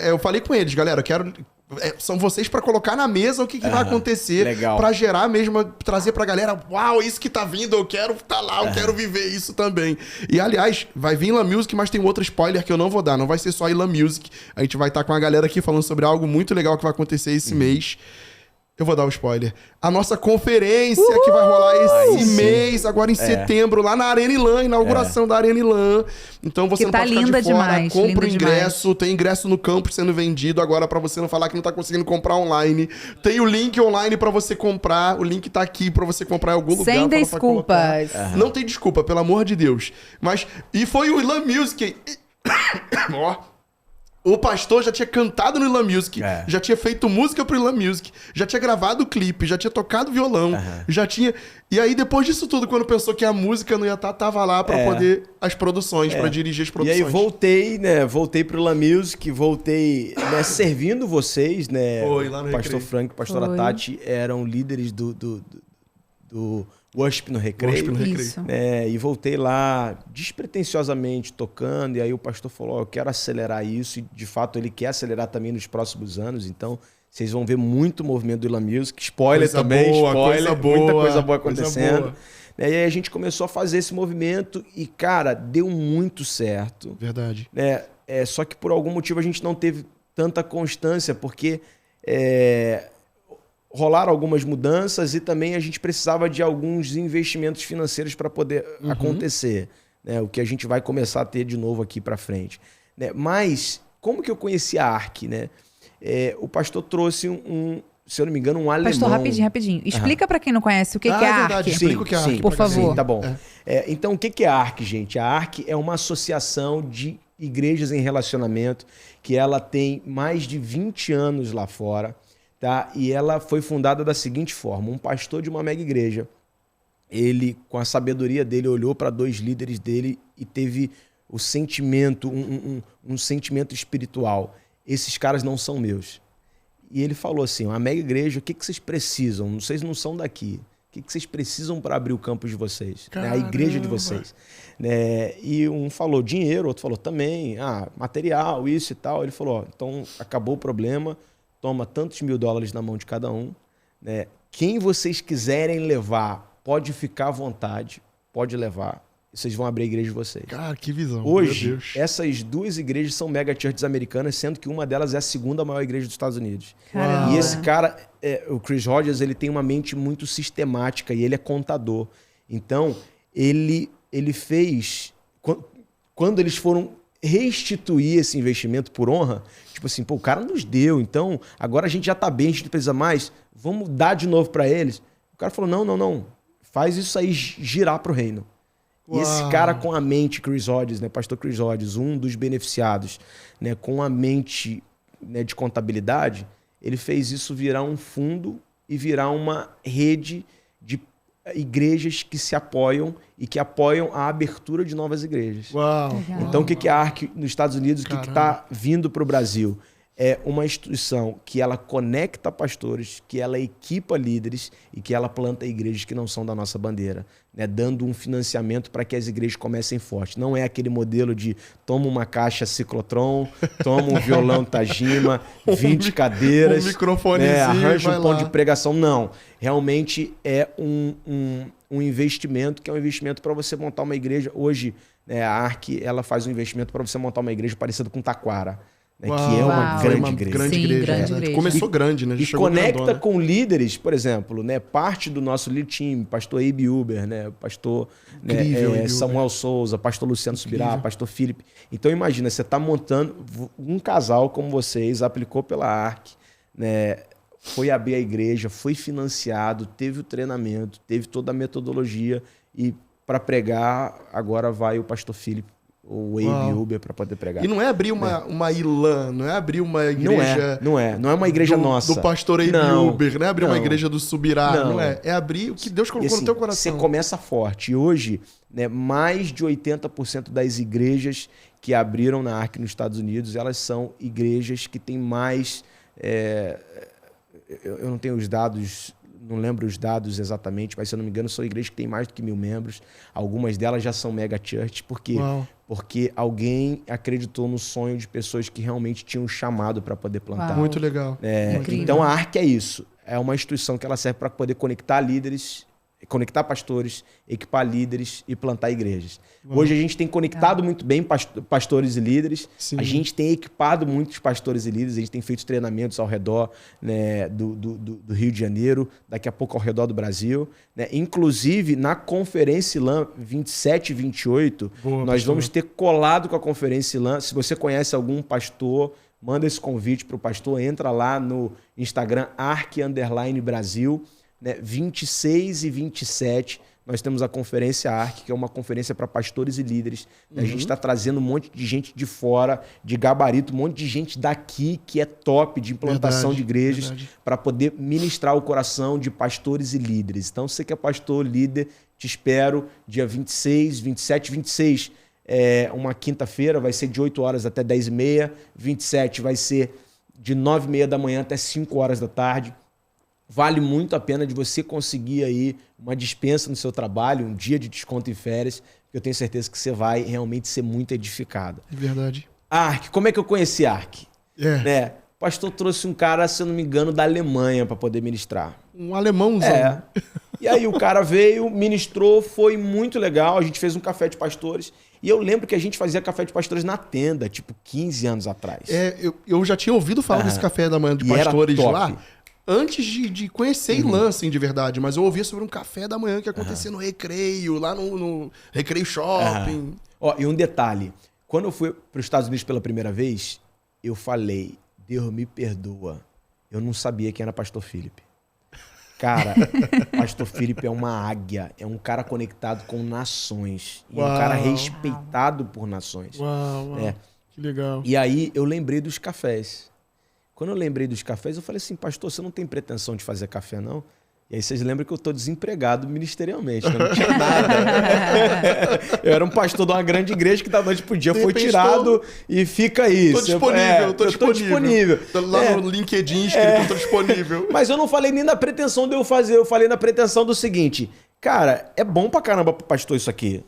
Eu falei com eles, galera, eu quero... são vocês pra colocar na mesa o que vai acontecer, pra gerar mesmo, trazer pra galera, uau, isso que tá vindo, eu quero estar lá, eu quero viver isso também. E aliás, vai vir Ilan Music, mas tem outro spoiler que eu não vou dar, não vai ser só Ilan Music, a gente vai estar com a galera aqui falando sobre algo muito legal que vai acontecer esse mês. Eu vou dar um spoiler. A nossa conferência que vai rolar esse mês, agora em setembro, lá na Arena Ilan, inauguração da Arena Ilan. Então você que não tá pode ficar de fora, demais, compra o ingresso, demais. Tem ingresso no campus sendo vendido agora pra você não falar que não tá conseguindo comprar online. Tem o link online pra você comprar, o link tá aqui pra você comprar em algum lugar. Sem desculpas. Não tem desculpa, pelo amor de Deus. Mas, e foi o Ilan Music. Ó. O pastor já tinha cantado no Ilan Music, já tinha feito música pro Ilan Music, já tinha gravado o clipe, já tinha tocado violão, já tinha... E aí, depois disso tudo, quando pensou que a música não ia estar, tava lá pra poder as produções, pra dirigir as produções. E aí voltei pro Ilan Music, voltei servindo vocês, né? Foi, lá no Pastor Recreio. Frank e Pastora Tati eram líderes do Worship no Recreio. Isso. E voltei lá despretensiosamente tocando, e aí o pastor falou, eu quero acelerar isso, e de fato ele quer acelerar também nos próximos anos, então vocês vão ver muito movimento do Ilan Music, spoiler Coisa também, boa, spoiler, muita coisa boa coisa acontecendo. boa. E aí a gente começou a fazer esse movimento e, cara, deu muito certo. Verdade. Só que por algum motivo a gente não teve tanta constância, porque rolaram algumas mudanças e também a gente precisava de alguns investimentos financeiros para poder acontecer, né? O que a gente vai começar a ter de novo aqui para frente. Né? Mas, como que eu conheci a ARC? Né? O pastor trouxe se eu não me engano, um alemão. Pastor, rapidinho. Explica pra quem não conhece o que é a verdade. ARC. Explica o que é a ARC. Por favor. Sim, tá bom. Então, o que é a ARC, gente? A ARC é uma associação de igrejas em relacionamento que ela tem mais de 20 anos lá fora. Tá? E ela foi fundada da seguinte forma: um pastor de uma mega igreja, ele, com a sabedoria dele, olhou para 2 líderes dele e teve o sentimento, um sentimento espiritual. Esses caras não são meus. E ele falou assim, uma mega igreja, o que vocês precisam? Vocês não são daqui. O que vocês precisam para abrir o campus de vocês? Né? A igreja de vocês. Né? E um falou dinheiro, outro falou também, material, isso e tal. Ele falou, então acabou o problema, toma tantos $1.000 na mão de cada um. Né? Quem vocês quiserem levar, pode ficar à vontade, pode levar. Vocês vão abrir a igreja de vocês. Cara, que visão. Hoje, meu Deus. essas 2 igrejas são mega churches americanas, sendo que uma delas é a 2ª maior igreja dos Estados Unidos. Caramba. E esse cara, o Chris Rogers, ele tem uma mente muito sistemática e ele é contador. Então, ele fez... Quando eles foram restituir esse investimento por honra, tipo assim, o cara nos deu, então agora a gente já tá bem, a gente não precisa mais, vamos dar de novo para eles. O cara falou, não, faz isso aí girar pro reino. E esse cara com a mente, Chris Rogers, né, pastor Chris Rogers, um dos beneficiados, né, com a mente, né, de contabilidade, ele fez isso virar um fundo e virar uma rede de igrejas que se apoiam e que apoiam a abertura de novas igrejas. Uau. Então, o que é a ARC nos Estados Unidos, o que está vindo para o Brasil? É uma instituição que ela conecta pastores, que ela equipa líderes e que ela planta igrejas que não são da nossa bandeira, né? Dando um financiamento para que as igrejas comecem forte. Não é aquele modelo de toma uma caixa ciclotron, toma um violão Tajima, 20 cadeiras, um microfonezinho, né? Arranja vai um ponto lá. de pregação. Não. Realmente é um investimento que é um investimento para você montar uma igreja. Hoje, né, a ARC ela faz um investimento para você montar uma igreja parecida com Taquara. Né, que é uma grande igreja. Grande Sim, igreja. grande né? igreja. Começou grande, né? Já E chegou conecta grandona. com líderes, por exemplo, né, parte do nosso lead team, pastor Abe Uber, né, pastor Incrível, Abe Samuel Souza, pastor Luciano Subirá, pastor Felipe. Então imagina, você está montando um casal como vocês, aplicou pela ARC, né, foi abrir a igreja, foi financiado, teve o treinamento, teve toda a metodologia e para pregar agora vai o pastor Felipe, o Abe Uber, para poder pregar. E não é abrir uma Ilan, não é abrir uma igreja... Não é uma igreja nossa. Do pastor Abe Uber, não é abrir uma igreja do Subirá, não é. É abrir o que Deus colocou assim, no teu coração. Você começa forte. E hoje, né, mais de 80% das igrejas que abriram na ARC nos Estados Unidos, elas são igrejas que têm mais Eu não tenho os dados, não lembro os dados exatamente, mas se eu não me engano, são igrejas que têm mais do que 1.000 membros. Algumas delas já são mega church. Por quê? Uau. Porque alguém acreditou no sonho de pessoas que realmente tinham um chamado para poder plantar. Uau. Muito legal. Incrível. Então a ARC é isso. É uma instituição que ela serve para poder conectar líderes, conectar pastores, equipar líderes e plantar igrejas. Hoje a gente tem conectado muito bem pastores e líderes. Sim. A gente tem equipado muitos pastores e líderes. A gente tem feito treinamentos ao redor, né, do Rio de Janeiro, daqui a pouco ao redor do Brasil. Né? Inclusive, na Conferência ILAM 27 e 28, nós vamos ter colado com a Conferência ILAM. Se você conhece algum pastor, manda esse convite para o pastor. Entra lá no Instagram, arc_Brasil. Né, 26 e 27, nós temos a Conferência ARC, que é uma conferência para pastores e líderes. A gente está trazendo um monte de gente de fora, de gabarito, um monte de gente daqui que é top de implantação de igrejas, para poder ministrar o coração de pastores e líderes. Então, você que é pastor, líder, te espero dia 26, 27, 26. É uma quinta-feira, vai ser de 8 horas até 10h30. 27 vai ser de 9h30 da manhã até 5 horas da tarde. Vale muito a pena de você conseguir aí uma dispensa no seu trabalho, um dia de desconto em férias, que eu tenho certeza que você vai realmente ser muito edificado. É verdade. ARC, como é que eu conheci ARC? Né? O pastor trouxe um cara, se eu não me engano, da Alemanha para poder ministrar. Um alemãozão. E aí o cara veio, ministrou, foi muito legal. A gente fez um café de pastores. E eu lembro que a gente fazia café de pastores na tenda, tipo 15 anos atrás. Eu já tinha ouvido falar desse café da manhã de pastores lá. Antes de conhecer Ilan, assim, de verdade. Mas eu ouvia sobre um café da manhã que acontecia no Recreio, lá no Recreio Shopping. Ó, e um detalhe. Quando eu fui para os Estados Unidos pela primeira vez, eu falei, Deus me perdoa. Eu não sabia quem era Pastor Felipe. Cara, Pastor Felipe é uma águia. É um cara conectado com nações. E é um cara respeitado por nações. Uau. Que legal. E aí eu lembrei dos cafés. Quando eu lembrei dos cafés, eu falei assim, pastor, você não tem pretensão de fazer café, não? E aí vocês lembram que eu estou desempregado ministerialmente, né? Não tinha nada. Eu era um pastor de uma grande igreja que da noite pro dia foi tirado e fica aí. Tô disponível. Lá no LinkedIn escrito, tô disponível. Mas eu não falei nem na pretensão de eu fazer, eu falei na pretensão do seguinte, cara, é bom pra caramba pro pastor isso aqui.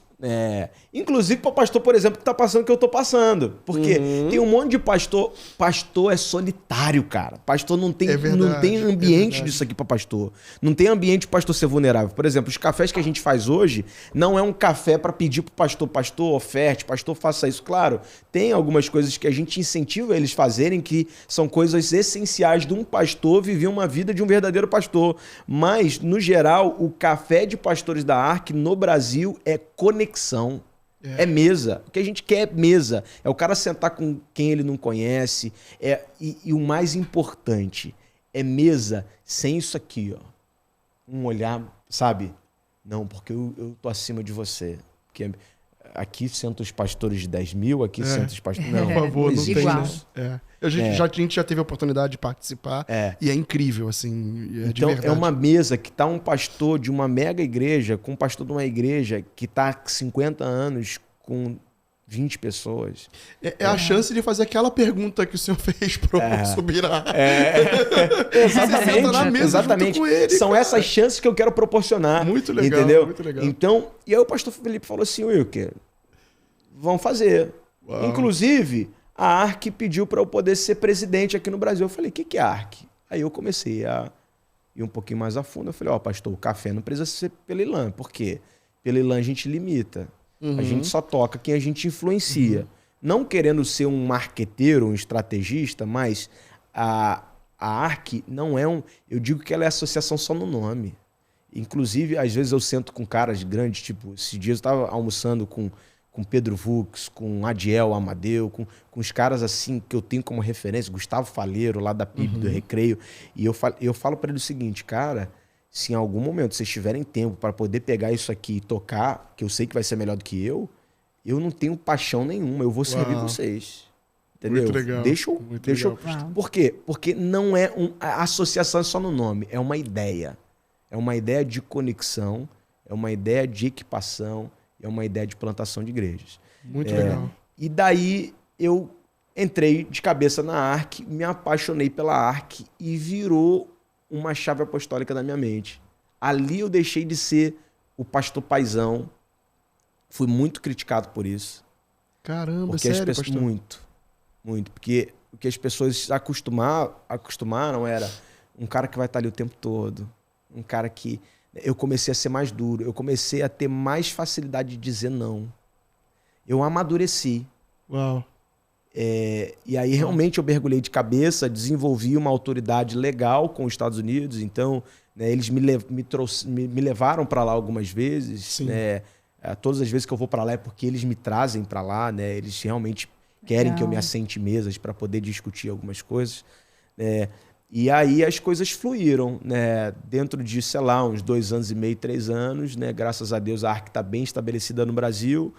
Inclusive para pastor, por exemplo, que tá passando o que eu tô passando. Porque tem um monte de pastor. Pastor é solitário, cara. Pastor não tem, não tem ambiente disso aqui para pastor. Não tem ambiente para pastor ser vulnerável. Por exemplo, os cafés que a gente faz hoje não é um café para pedir pro pastor, pastor, oferte, pastor, faça isso. Claro, tem algumas coisas que a gente incentiva eles fazerem que são coisas essenciais de um pastor viver uma vida de um verdadeiro pastor. Mas, no geral, o café de pastores da ARC no Brasil é conexão. É mesa. O que a gente quer é mesa. É o cara sentar com quem ele não conhece. E o mais importante, é mesa sem isso aqui, ó. Um olhar, sabe? Não, porque eu tô acima de você. Porque aqui sentam os pastores de 10 mil, aqui sentam os pastores... Não, por favor, não tem igual. isso. A gente já teve a oportunidade de participar e é incrível, assim, então, de verdade. é uma mesa que tá um pastor de uma mega igreja com um pastor de uma igreja que tá há 50 anos com 20 pessoas. É a chance de fazer aquela pergunta que o senhor fez pro Subirá. Exatamente. Na mesa exatamente. Com ele, são cara. essas chances que eu quero proporcionar. Muito legal, entendeu? muito legal. Então, e aí o pastor Felipe falou assim, Wilker, vamos fazer. Uau. Inclusive, a ARC pediu para eu poder ser presidente aqui no Brasil. Eu falei, o que é ARC? Aí eu comecei a ir um pouquinho mais a fundo. Eu falei, pastor, o café não precisa ser pela ILAM. Por quê? Pela ILAM a gente limita. A gente só toca quem a gente influencia. Não querendo ser um marqueteiro, um estrategista, mas a ARC não é um... Eu digo que ela é associação só no nome. Inclusive, às vezes eu sento com caras grandes, tipo, esses dias eu estava almoçando com Pedro Vux, com Adiel Amadeu, com os caras assim que eu tenho como referência, Gustavo Faleiro, lá da PIB do Recreio. E eu falo para ele o seguinte, cara... Se em algum momento vocês tiverem tempo para poder pegar isso aqui e tocar, que eu sei que vai ser melhor do que eu não tenho paixão nenhuma, eu vou servir vocês. Entendeu? Muito legal. Deixa eu. Por quê? Porque não é a associação é só no nome, é uma ideia. É uma ideia de conexão, é uma ideia de equipação, é uma ideia de plantação de igrejas. Muito legal. E daí eu Entrei de cabeça na ARC, me apaixonei pela ARC e virou uma chave apostólica da minha mente. Ali eu deixei de ser o pastor paizão. Fui muito criticado por isso. Caramba, Porque sério, as pessoas, pastor? muito. Porque o que as pessoas acostumaram era um cara que vai estar ali o tempo todo. Um cara que... Eu comecei a ser mais duro. Eu comecei a ter mais facilidade de dizer não. Eu amadureci. Uau. E aí realmente eu mergulhei de cabeça, desenvolvi uma autoridade legal com os Estados Unidos. Então, né, eles me levaram para lá algumas vezes. Sim. Né? Todas as vezes que eu vou para lá é porque eles me trazem para lá. Né? Eles realmente querem que eu me assente em mesas para poder discutir algumas coisas. E aí as coisas fluíram. Né? Dentro de, sei lá, uns 2 anos e meio, 3 anos. Né? Graças a Deus a ARC está bem estabelecida no Brasil.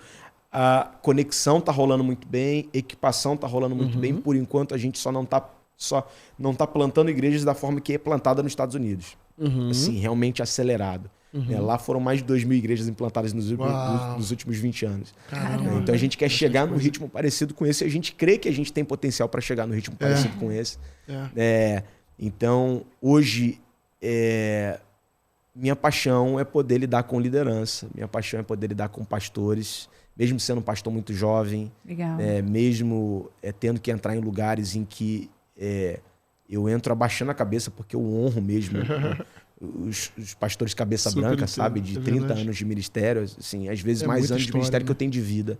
A conexão tá rolando muito bem, equipação tá rolando muito bem. Por enquanto a gente só não tá plantando igrejas da forma que é plantada nos Estados Unidos. Assim, realmente acelerado. Lá foram mais de 2.000 igrejas implantadas nos últimos 20 anos. Caramba. Então a gente quer chegar num ritmo parecido com esse. A gente crê que a gente tem potencial para chegar no ritmo parecido com esse. Então hoje minha paixão é poder lidar com liderança. Minha paixão é poder lidar com pastores. Mesmo sendo um pastor muito jovem, mesmo tendo que entrar em lugares em que eu entro abaixando a cabeça, porque eu honro mesmo os pastores cabeça Super branca, entendo, sabe? De 30 anos de ministério, assim, às vezes mais anos de ministério que eu tenho de vida,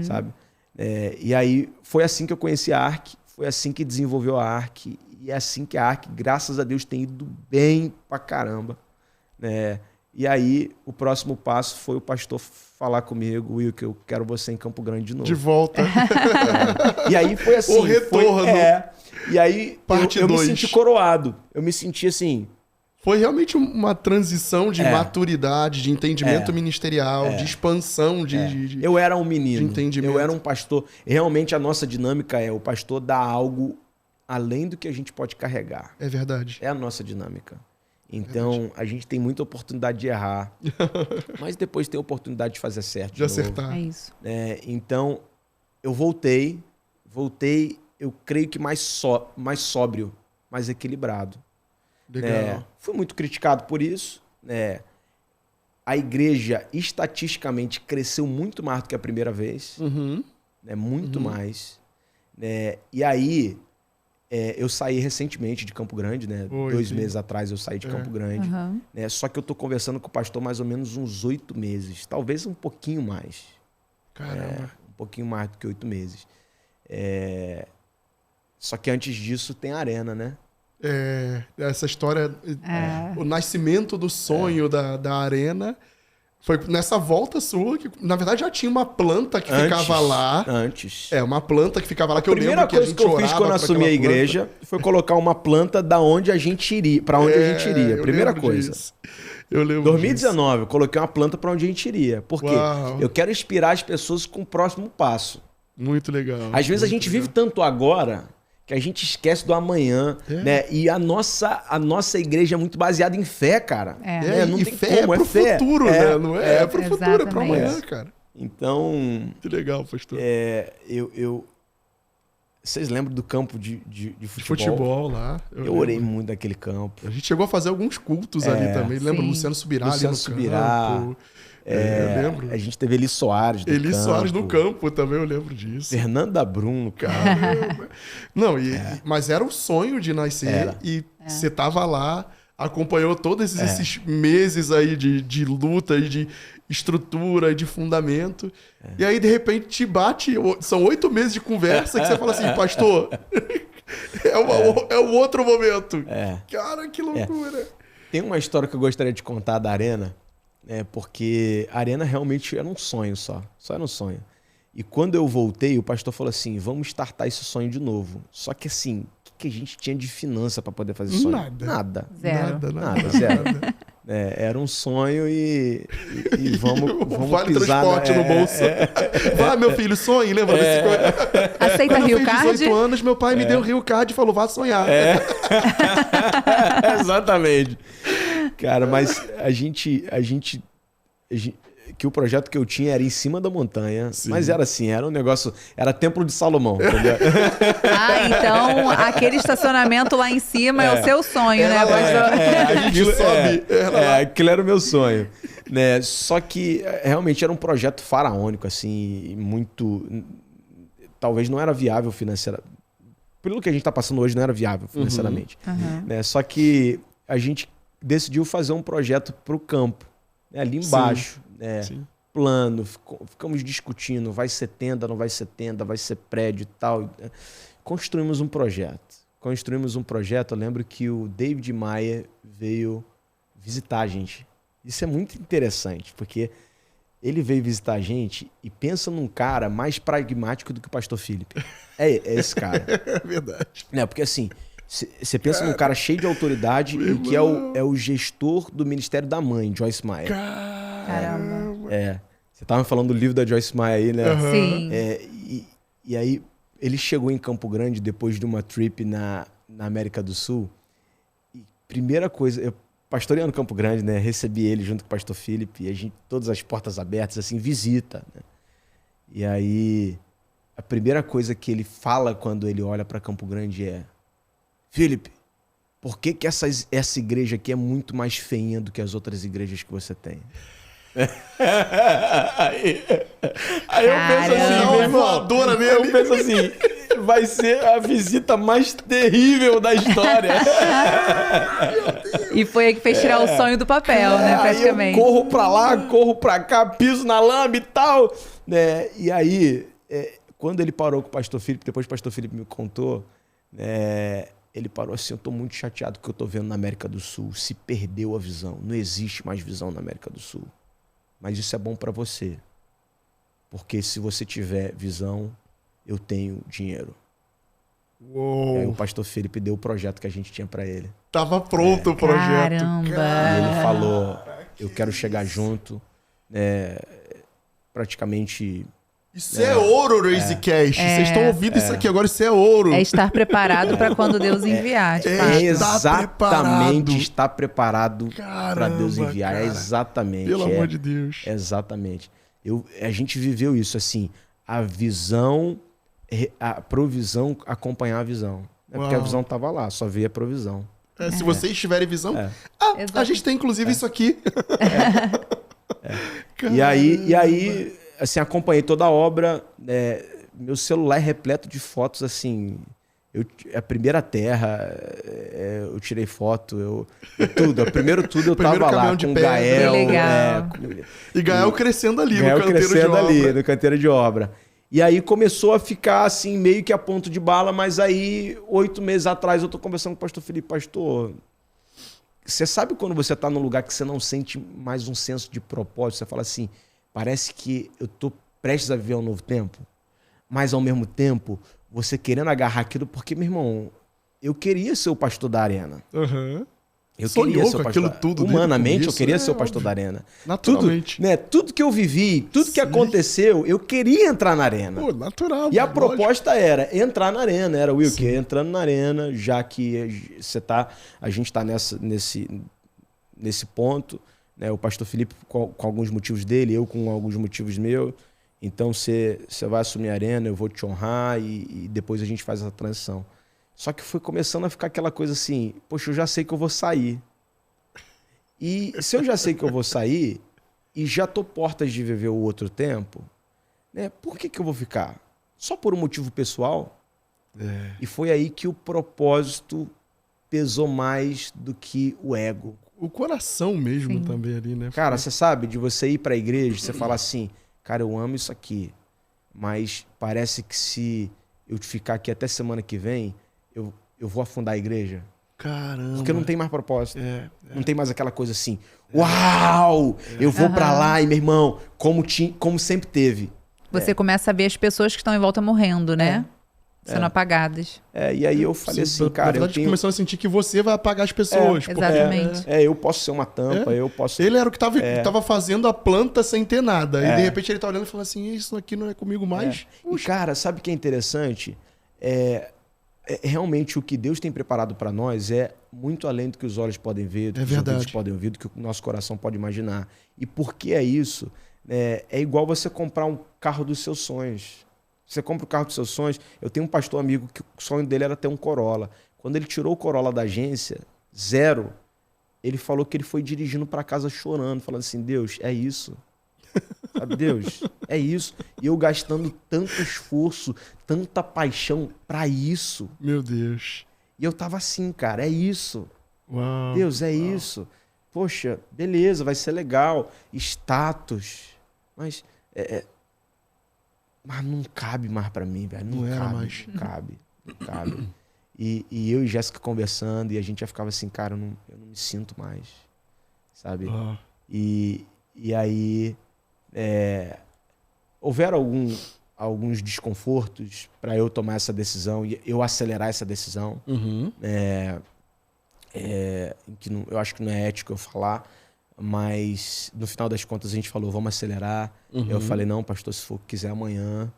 sabe? E aí foi assim que eu conheci a ARC, foi assim que desenvolveu a ARC, e é assim que a ARC, graças a Deus, tem ido bem pra caramba. E aí, o próximo passo foi o pastor falar comigo, Will, que eu quero você em Campo Grande de novo. De volta. E aí foi assim. O retorno. E aí eu me senti coroado. Eu me senti assim... Foi realmente uma transição de maturidade, de entendimento ministerial, de expansão de Eu era um menino. de entendimento. Eu era um pastor. Realmente a nossa dinâmica o pastor dá algo além do que a gente pode carregar. É verdade. É a nossa dinâmica. Então, a gente tem muita oportunidade de errar, mas depois tem a oportunidade de fazer certo. De acertar. É isso. Então, eu voltei, eu creio que mais sóbrio, mais equilibrado. Legal. Fui muito criticado por isso. A igreja, estatisticamente, cresceu muito mais do que a primeira vez. Muito mais. E aí... eu saí recentemente de Campo Grande, né? 2 meses atrás eu saí de Campo Grande. Só que eu tô conversando com o pastor mais ou menos uns 8 meses. Talvez um pouquinho mais. Caramba. Um pouquinho mais do que 8 meses. Só que antes disso tem a Arena, né? Essa história, o nascimento do sonho da Arena... Foi nessa volta sua, que na verdade já tinha uma planta que ficava lá. Antes. Uma planta que ficava lá, que eu lembro Primeira que a coisa gente que eu fiz quando assumi a igreja foi colocar uma planta da onde a gente iria, para onde a gente iria. Primeira coisa. Eu lembro 2019, eu coloquei uma planta para onde a gente iria. Por quê? Uau. Eu quero inspirar as pessoas com o próximo passo. Muito legal. Às vezes a gente vive tanto agora que a gente esquece do amanhã, né? E a nossa igreja é muito baseada em fé, cara. Não tem fé como, é pro futuro, né? Não é pro futuro, é pro amanhã, cara. Então... Que legal, pastor. Vocês lembram do campo de futebol? De futebol lá. Eu orei muito naquele campo. A gente chegou a fazer alguns cultos ali também. Lembra? Luciano Subirá ali no campo. Eu lembro. A gente teve Eli Soares no campo. Soares no campo também, eu lembro disso. Fernanda Bruno, cara. Não, mas era o sonho de nascer e você tava lá, acompanhou todos esses meses aí de luta e de estrutura e de fundamento. E aí, de repente, te bate, são 8 meses de conversa que você fala assim, pastor, é o outro momento. Cara, que loucura. Tem uma história que eu gostaria de contar da Arena, porque a Arena realmente era um sonho só era um sonho. E quando eu voltei, o pastor falou assim, vamos startar esse sonho de novo. Só que assim, o que a gente tinha de finança para poder fazer esse sonho? Nada. Zero. Nada. Zero. Era um sonho e vamos vale pisar transporte no bolso. Vá, meu filho, sonhe, lembra desse coisa? Aceita Quando eu Rio fiz Card? 18 anos, meu pai me deu Rio Card e falou, vá sonhar. Exatamente. Cara, mas a gente que o projeto que eu tinha era em cima da montanha, mas era assim, era um negócio, era Templo de Salomão, entendeu? Então aquele estacionamento lá em cima é o seu sonho, né, pastor? A gente sobe. Aquilo era o meu sonho. Né? Só que realmente era um projeto faraônico, assim, muito... Talvez não era viável financeiramente. Pelo que a gente está passando hoje, não era viável financeiramente. Né? Só que a gente decidiu fazer um projeto para o campo, né? Ali embaixo. Plano, ficamos discutindo, vai ser tenda, não vai ser tenda, vai ser prédio e tal. Construímos um projeto. Eu lembro que o David Maia veio visitar a gente. Isso é muito interessante, porque ele veio visitar a gente e pensa num cara mais pragmático do que o pastor Felipe. É esse cara. É verdade. Porque assim, você pensa num cara cheio de autoridade e que é o gestor do Ministério da Mãe, Joyce Meyer. Caramba. Você tava falando do livro da Joyce Meyer aí, né? Sim. E aí ele chegou em Campo Grande depois de uma trip na América do Sul. E primeira coisa, eu pastoreando Campo Grande, né? Recebi ele junto com o pastor Felipe, e a gente, todas as portas abertas, assim, visita, né? E aí, a primeira coisa que ele fala quando ele olha para Campo Grande é: Felipe, por que essa igreja aqui é muito mais feinha do que as outras igrejas que você tem? Aí eu penso assim, meu irmão, eu penso assim, vai ser a visita mais terrível da história. E foi aí que fez tirar o sonho do papel, né, praticamente. Aí eu corro pra lá, corro pra cá, piso na lama e tal. Né? E aí, quando ele parou com o pastor Felipe, depois o pastor Felipe me contou, ele parou assim: eu tô muito chateado com o que eu tô vendo na América do Sul. Se perdeu a visão, não existe mais visão na América do Sul. Mas isso é bom para você, porque se você tiver visão, eu tenho dinheiro. Uou. E aí o pastor Felipe deu o projeto que a gente tinha para ele. Tava pronto o projeto. Caramba. E ele falou: eu quero chegar junto, praticamente... Isso é ouro, Raisecast. Vocês estão ouvindo isso aqui agora, isso é ouro. É estar preparado para quando Deus enviar. Exatamente, estar preparado para Deus enviar. Cara. Exatamente. Pelo amor de Deus. Exatamente. A gente viveu isso, assim, a visão, a provisão acompanhar a visão. Porque a visão estava lá, só veio a provisão. Se vocês tiverem visão... a gente tem inclusive isso aqui. E aí, assim, acompanhei toda a obra. Meu celular é repleto de fotos, assim... a primeira terra, eu tirei foto, tudo. Primeiro tudo eu tava lá com o Gael. Legal. E Gael crescendo ali, Gael no canteiro crescendo de obra. ali, no canteiro de obra. E aí começou a ficar assim, meio que a ponto de bala, mas aí, 8 meses atrás, eu tô conversando com o pastor Felipe: pastor, você sabe quando você tá num lugar que você não sente mais um senso de propósito? Você fala assim: parece que eu tô prestes a viver um novo tempo, mas ao mesmo tempo, você querendo agarrar aquilo, porque, meu irmão, eu queria ser o pastor da arena. Eu queria ser o pastor. Humanamente, eu queria ser o pastor da arena. Naturalmente. Tudo que eu vivi, tudo que aconteceu, eu queria entrar na arena. Pô, natural. E a proposta era entrar na arena, era, Wilker, entrando na arena, já que a gente está nesse ponto, né? O pastor Felipe com alguns motivos dele, eu com alguns motivos meus. Então você vai assumir a arena, eu vou te honrar e depois a gente faz essa transição. Só que foi começando a ficar aquela coisa assim: poxa, eu já sei que eu vou sair. E se eu já sei que eu vou sair e já tô portas de viver o outro tempo, né? Por que eu vou ficar? Só por um motivo pessoal? E foi aí que o propósito pesou mais do que o ego. O coração mesmo também ali, né? Cara, você sabe, de você ir pra igreja, você falar assim: cara, eu amo isso aqui, mas parece que se eu ficar aqui até semana que vem, eu vou afundar a igreja. Caramba. Porque não tem mais propósito. Não tem mais aquela coisa assim: uau, eu vou pra lá e, meu irmão, como sempre teve. Você começa a ver as pessoas que estão em volta morrendo, né? Sendo apagadas. E aí eu falei assim, cara, na verdade, começou a sentir que você vai apagar as pessoas. Exatamente. Eu posso ser uma tampa, eu posso... Ele era o que tava fazendo a planta sem ter nada. E de repente ele tá olhando e falando assim: isso aqui não é comigo mais. E cara, sabe o que é interessante? Realmente o que Deus tem preparado para nós é muito além do que os olhos podem ver, do que os ouvidos podem ouvir, do que o nosso coração pode imaginar. E por que é isso? é igual você comprar um carro dos seus sonhos. Você compra o carro dos seus sonhos. Eu tenho um pastor amigo que o sonho dele era ter um Corolla. Quando ele tirou o Corolla da agência, 0, ele falou que ele foi dirigindo para casa chorando, falando assim, Deus, é isso. Sabe, Deus, é isso. E eu gastando tanto esforço, tanta paixão para isso. Meu Deus. E eu tava assim, cara, é isso. Uau. Deus, é isso. Poxa, beleza, vai ser legal. Status. Mas mas não cabe mais pra mim, velho. Não era cabe, mais. Não cabe. E eu e Jéssica conversando, e a gente já ficava assim, cara, eu não me sinto mais. Sabe? Ah. E aí houveram alguns desconfortos para eu tomar essa decisão e eu acelerar essa decisão. Uhum. Que eu acho que não é ético eu falar, mas no final das contas a gente falou, vamos acelerar. Uhum. Eu falei, não, pastor, se for quiser amanhã,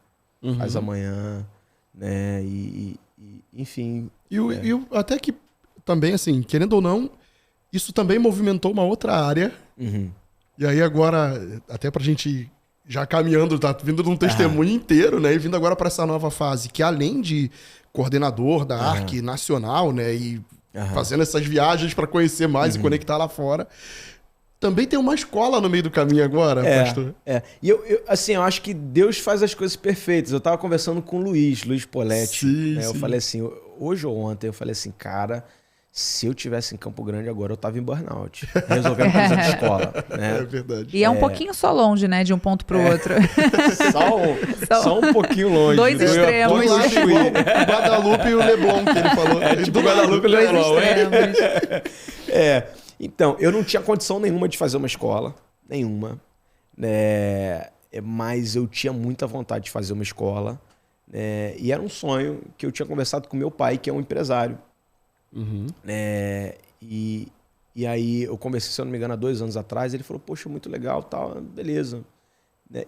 faz amanhã, né? Enfim. E até que também, assim, querendo ou não, isso também movimentou uma outra área. Uhum. E aí agora, até pra gente já caminhando, tá vindo de um testemunho inteiro, né? E vindo agora pra essa nova fase, que além de coordenador da ARC nacional, né? E fazendo essas viagens pra conhecer mais e conectar lá fora, também tem uma escola no meio do caminho agora, pastor. E eu acho que Deus faz as coisas perfeitas. Eu tava conversando com o Luiz Poletti. Sim, né? Eu sim. falei assim, hoje ou ontem, eu falei assim, cara, se eu tivesse em Campo Grande agora, eu tava em burnout. Resolvendo coisa de escola. Né? É verdade. E é um pouquinho só longe, né? De um ponto pro outro. Só um pouquinho longe. Dois Eu ia extremos. lá, Igual o Guadalupe e o Leblon, que ele falou. tipo Guadalupe e Dois Leblon. extremos. Então, eu não tinha condição nenhuma de fazer uma escola. Nenhuma. Mas eu tinha muita vontade de fazer uma escola. E era um sonho que eu tinha conversado com meu pai, que é um empresário. Uhum. E aí eu conversei, se eu não me engano, há 2 anos atrás. Ele falou, poxa, muito legal, tal, beleza.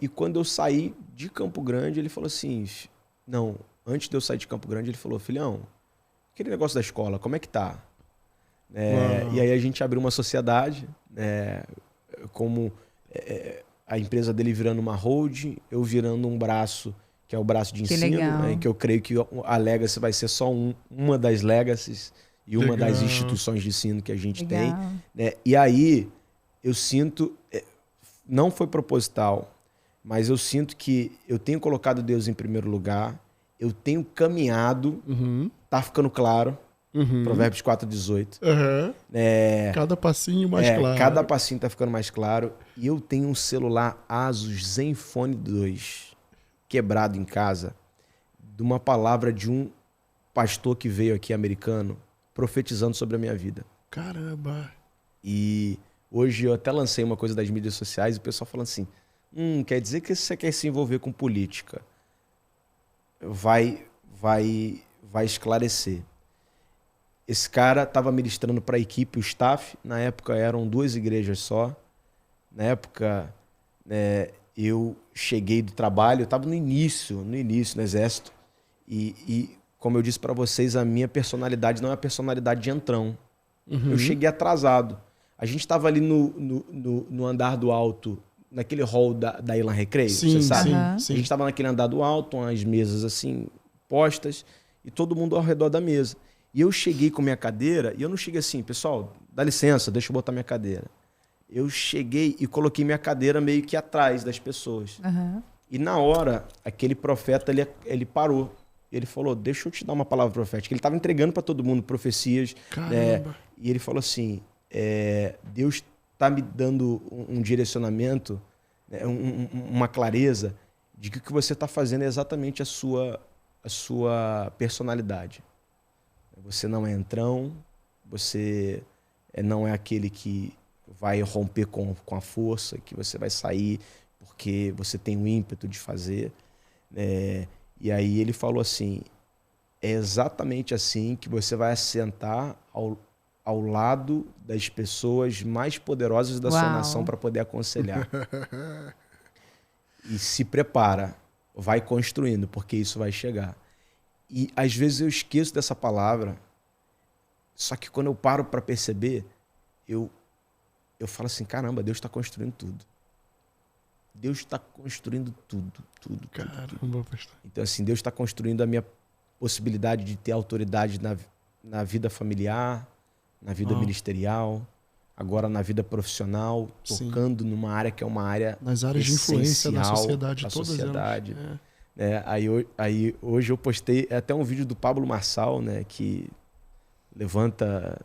E quando eu saí de Campo Grande, ele falou assim... Não, antes de eu sair de Campo Grande, ele falou, filhão, aquele negócio da escola, como é que tá? E aí a gente abriu uma sociedade, como a empresa dele virando uma hold, eu virando um braço, que é o braço de ensino, que eu creio que a Legacy vai ser só uma das Legacies e uma das instituições de ensino que a gente tem. E aí eu sinto, não foi proposital, mas eu sinto que eu tenho colocado Deus em primeiro lugar, eu tenho caminhado, tá ficando claro, Provérbios 4:18. Cada passinho mais claro. Cada passinho tá ficando mais claro. E eu tenho um celular Asus Zenfone 2 quebrado em casa, de uma palavra de um pastor que veio aqui, americano, profetizando sobre a minha vida. Caramba! E hoje eu até lancei uma coisa das mídias sociais e o pessoal falando assim, quer dizer que você quer se envolver com política? Vai esclarecer. Esse cara estava ministrando para a equipe, o staff. Na época eram 2 igrejas só. Na época eu cheguei do trabalho, eu estava no início, no exército. E como eu disse para vocês, a minha personalidade não é a personalidade de entrão. Eu cheguei atrasado. A gente estava ali no andar do alto, naquele hall da Ilan Recreio, você sabe? Sim. A gente estava naquele andar do alto, umas mesas assim postas, e todo mundo ao redor da mesa. E eu cheguei com minha cadeira, e eu não cheguei assim, pessoal, dá licença, deixa eu botar minha cadeira. Eu cheguei e coloquei minha cadeira meio que atrás das pessoas. E na hora, aquele profeta, ele parou. Ele falou, deixa eu te dar uma palavra profética. Ele estava entregando para todo mundo profecias. E ele falou assim, Deus está me dando um direcionamento, uma clareza de que o que você está fazendo é exatamente a sua personalidade. Você não é entrão, você não é aquele que vai romper com a força, que você vai sair porque você tem o ímpeto de fazer. E aí ele falou assim, é exatamente assim que você vai assentar ao lado das pessoas mais poderosas da sua nação para poder aconselhar. E se prepara, vai construindo, porque isso vai chegar. E às vezes eu esqueço dessa palavra, só que quando eu paro para perceber, eu falo assim, caramba, Deus está construindo tudo. Deus está construindo tudo. Caramba, pastor. Então, assim, Deus está construindo a minha possibilidade de ter autoridade na vida familiar, na vida ministerial, agora na vida profissional, tocando numa área que é uma área nas áreas de influência da sociedade, todas elas. Aí hoje eu postei até um vídeo do Pablo Marçal, né, que levanta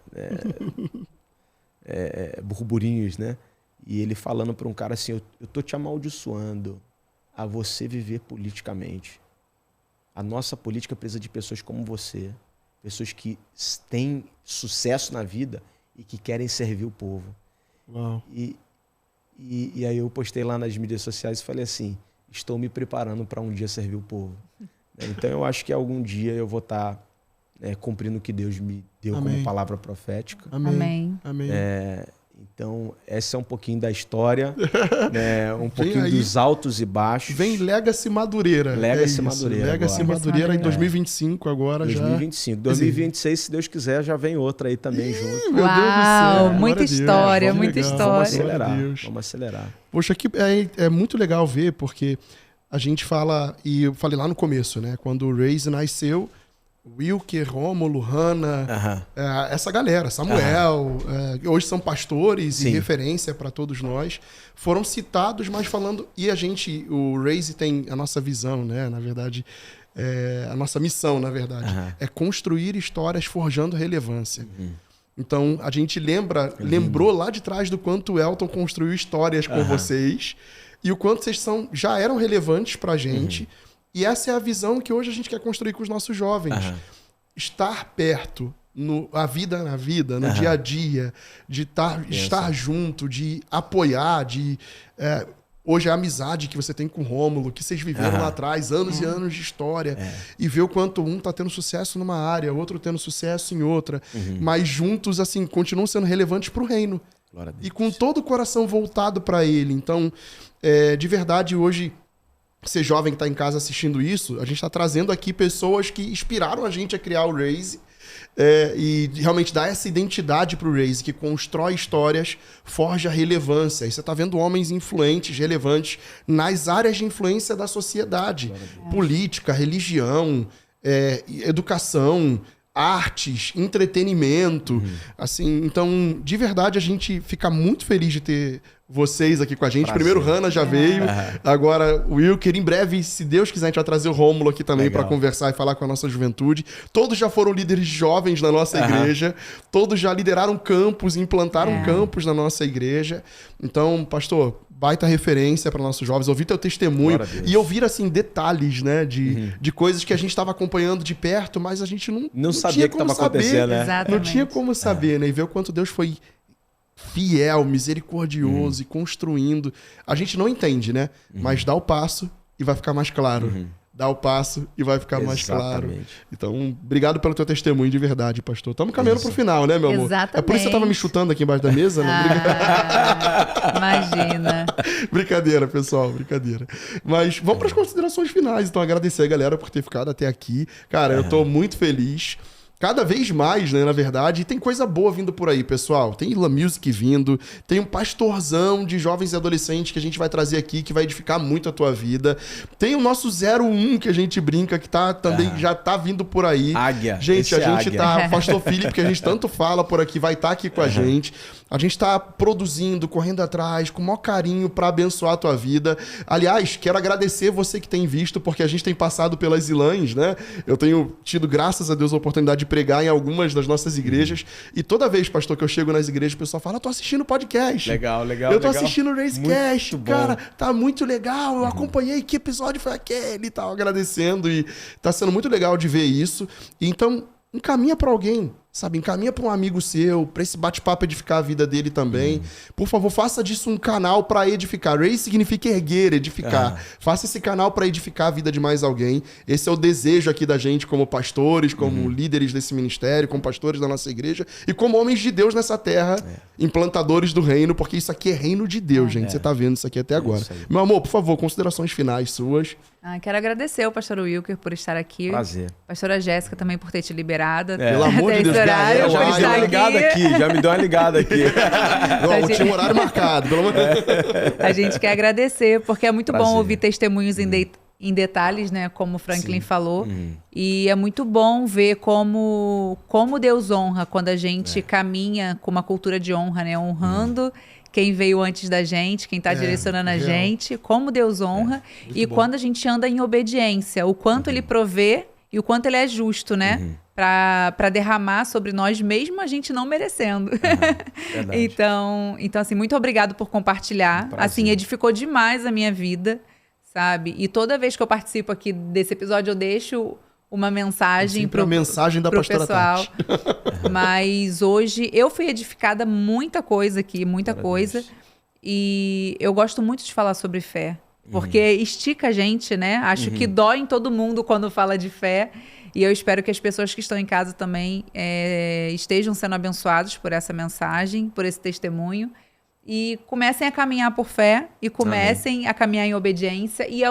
burburinhos, né? E ele falando para um cara assim, eu tô te amaldiçoando a você viver politicamente. A nossa política precisa de pessoas como você, pessoas que têm sucesso na vida e que querem servir o povo. Uau. E aí eu postei lá nas mídias sociais e falei assim, estou me preparando para um dia servir o povo. Então eu acho que algum dia eu vou estar cumprindo o que Deus me deu como palavra profética. Amém. Então, essa é um pouquinho da história, né? Um pouquinho dos altos e baixos. Vem Legacy Madureira. Legacy Madureira. Legacy Madureira em 2025 agora 2025. 2026, se Deus quiser, já vem outra aí também junto. Meu Deus do céu. Muita história, muita história. Vamos acelerar. Poxa, aqui é muito legal ver, porque a gente fala, e eu falei lá no começo, né? Quando o Raise nasceu, Wilker, Rômulo, Hannah, essa galera, Samuel, hoje são pastores e referência para todos nós, foram citados, mas falando... E o Raise tem a nossa visão, né? Na verdade, a nossa missão, na verdade, é construir histórias forjando relevância. Então, a gente lembrou lá de trás do quanto o Elton construiu histórias com vocês e o quanto vocês já eram relevantes pra gente. E essa é a visão que hoje a gente quer construir com os nossos jovens. Estar perto, a vida na vida, no dia a dia, de estar junto, de apoiar, hoje a amizade que você tem com o Rômulo, que vocês viveram lá atrás, anos e anos de história, e ver o quanto um tá tendo sucesso numa área, outro tendo sucesso em outra, mas juntos, assim, continuam sendo relevantes pro reino. E com todo o coração voltado para ele. Então, de verdade, hoje... Você jovem que está em casa assistindo isso, a gente está trazendo aqui pessoas que inspiraram a gente a criar o Raise e realmente dar essa identidade para o Raise, que constrói histórias, forja relevância. E você está vendo homens influentes, relevantes nas áreas de influência da sociedade. Política, religião, educação, artes, entretenimento. Assim, então, de verdade, a gente fica muito feliz de ter vocês aqui com a gente. Prazer. Primeiro, Hannah já veio. Agora, o Wilker. Em breve, se Deus quiser, a gente vai trazer o Rômulo aqui também para conversar e falar com a nossa juventude. Todos já foram líderes jovens na nossa igreja. Todos já lideraram campos, implantaram campos na nossa igreja. Então, pastor, baita referência para nossos jovens. Ouvir teu testemunho e ouvir, assim, detalhes, né? De coisas que a gente estava acompanhando de perto, mas a gente não sabia que estava acontecendo, né? Exatamente. Não tinha como saber, né? E ver o quanto Deus foi fiel, misericordioso e construindo. A gente não entende, né? Mas dá o passo e vai ficar mais claro. Dá o passo e vai ficar mais claro. Então, obrigado pelo teu testemunho de verdade, pastor. Estamos caminhando pro final, né, meu amor? Exatamente. É por isso que você estava me chutando aqui embaixo da mesa? Né? Imagina. Brincadeira, pessoal, brincadeira. Mas vamos para as considerações finais. Então, agradecer a galera por ter ficado até aqui. Cara, eu tô muito feliz. Cada vez mais, né, na verdade, e tem coisa boa vindo por aí, pessoal. Tem Ila Music vindo, tem um pastorzão de jovens e adolescentes que a gente vai trazer aqui, que vai edificar muito a tua vida. Tem o nosso 01 que a gente brinca, que também já tá vindo por aí. Águia. Gente, a gente tá... O pastor Felipe, que a gente tanto fala por aqui, vai estar aqui com a gente. A gente tá produzindo, correndo atrás, com o maior carinho para abençoar a tua vida. Aliás, quero agradecer você que tem visto, porque a gente tem passado pelas Ilãs, né? Eu tenho tido, graças a Deus, a oportunidade de pregar em algumas das nossas igrejas. E toda vez, pastor, que eu chego nas igrejas, o pessoal fala, tô assistindo podcast. Legal. Eu tô assistindo o Racecast. Cara, tá muito legal. Eu acompanhei, que episódio foi aquele e tal, agradecendo. E tá sendo muito legal de ver isso. E então, encaminha pra alguém, sabe? Encaminha pra um amigo seu, pra esse bate-papo edificar a vida dele também. Por favor, faça disso um canal pra edificar. Raise significa erguer, edificar. Faça esse canal pra edificar a vida de mais alguém. Esse é o desejo aqui da gente como pastores, como líderes desse ministério, como pastores da nossa igreja e como homens de Deus nessa terra, implantadores do reino, porque isso aqui é reino de Deus, gente. Você tá vendo isso aqui até agora. Meu amor, por favor, considerações finais suas. Quero agradecer ao pastor Wilker por estar aqui. Prazer. Pastora Jéssica também por ter te liberado. Pelo amor de Deus, horário. já por estar já me deu uma ligada aqui. Não, tinha um horário marcado, pelo amor de Deus. A gente quer agradecer, porque é muito Prazer. bom ouvir testemunhos em detalhes, né? Como o Franklin falou. E é muito bom ver como Deus honra quando a gente caminha com uma cultura de honra, né? Honrando quem veio antes da gente, quem está direcionando a gente, como Deus honra. E bom. quando a gente anda em obediência, o quanto Ele provê e o quanto Ele é justo, né? Para derramar sobre nós, mesmo a gente não merecendo. Verdade. Então, assim, muito obrigado por compartilhar. Prazer. Assim, edificou demais a minha vida, sabe? E toda vez que eu participo aqui desse episódio, eu deixo uma mensagem Sempre a mensagem da pro pastora pessoal. Tati. Mas hoje eu fui edificada muita coisa aqui, muita coisa. E eu gosto muito de falar sobre fé. Porque estica a gente, né? Acho que dói em todo mundo quando fala de fé. E eu espero que as pessoas que estão em casa também estejam sendo abençoados por essa mensagem, por esse testemunho. E comecem a caminhar por fé e comecem a caminhar em obediência e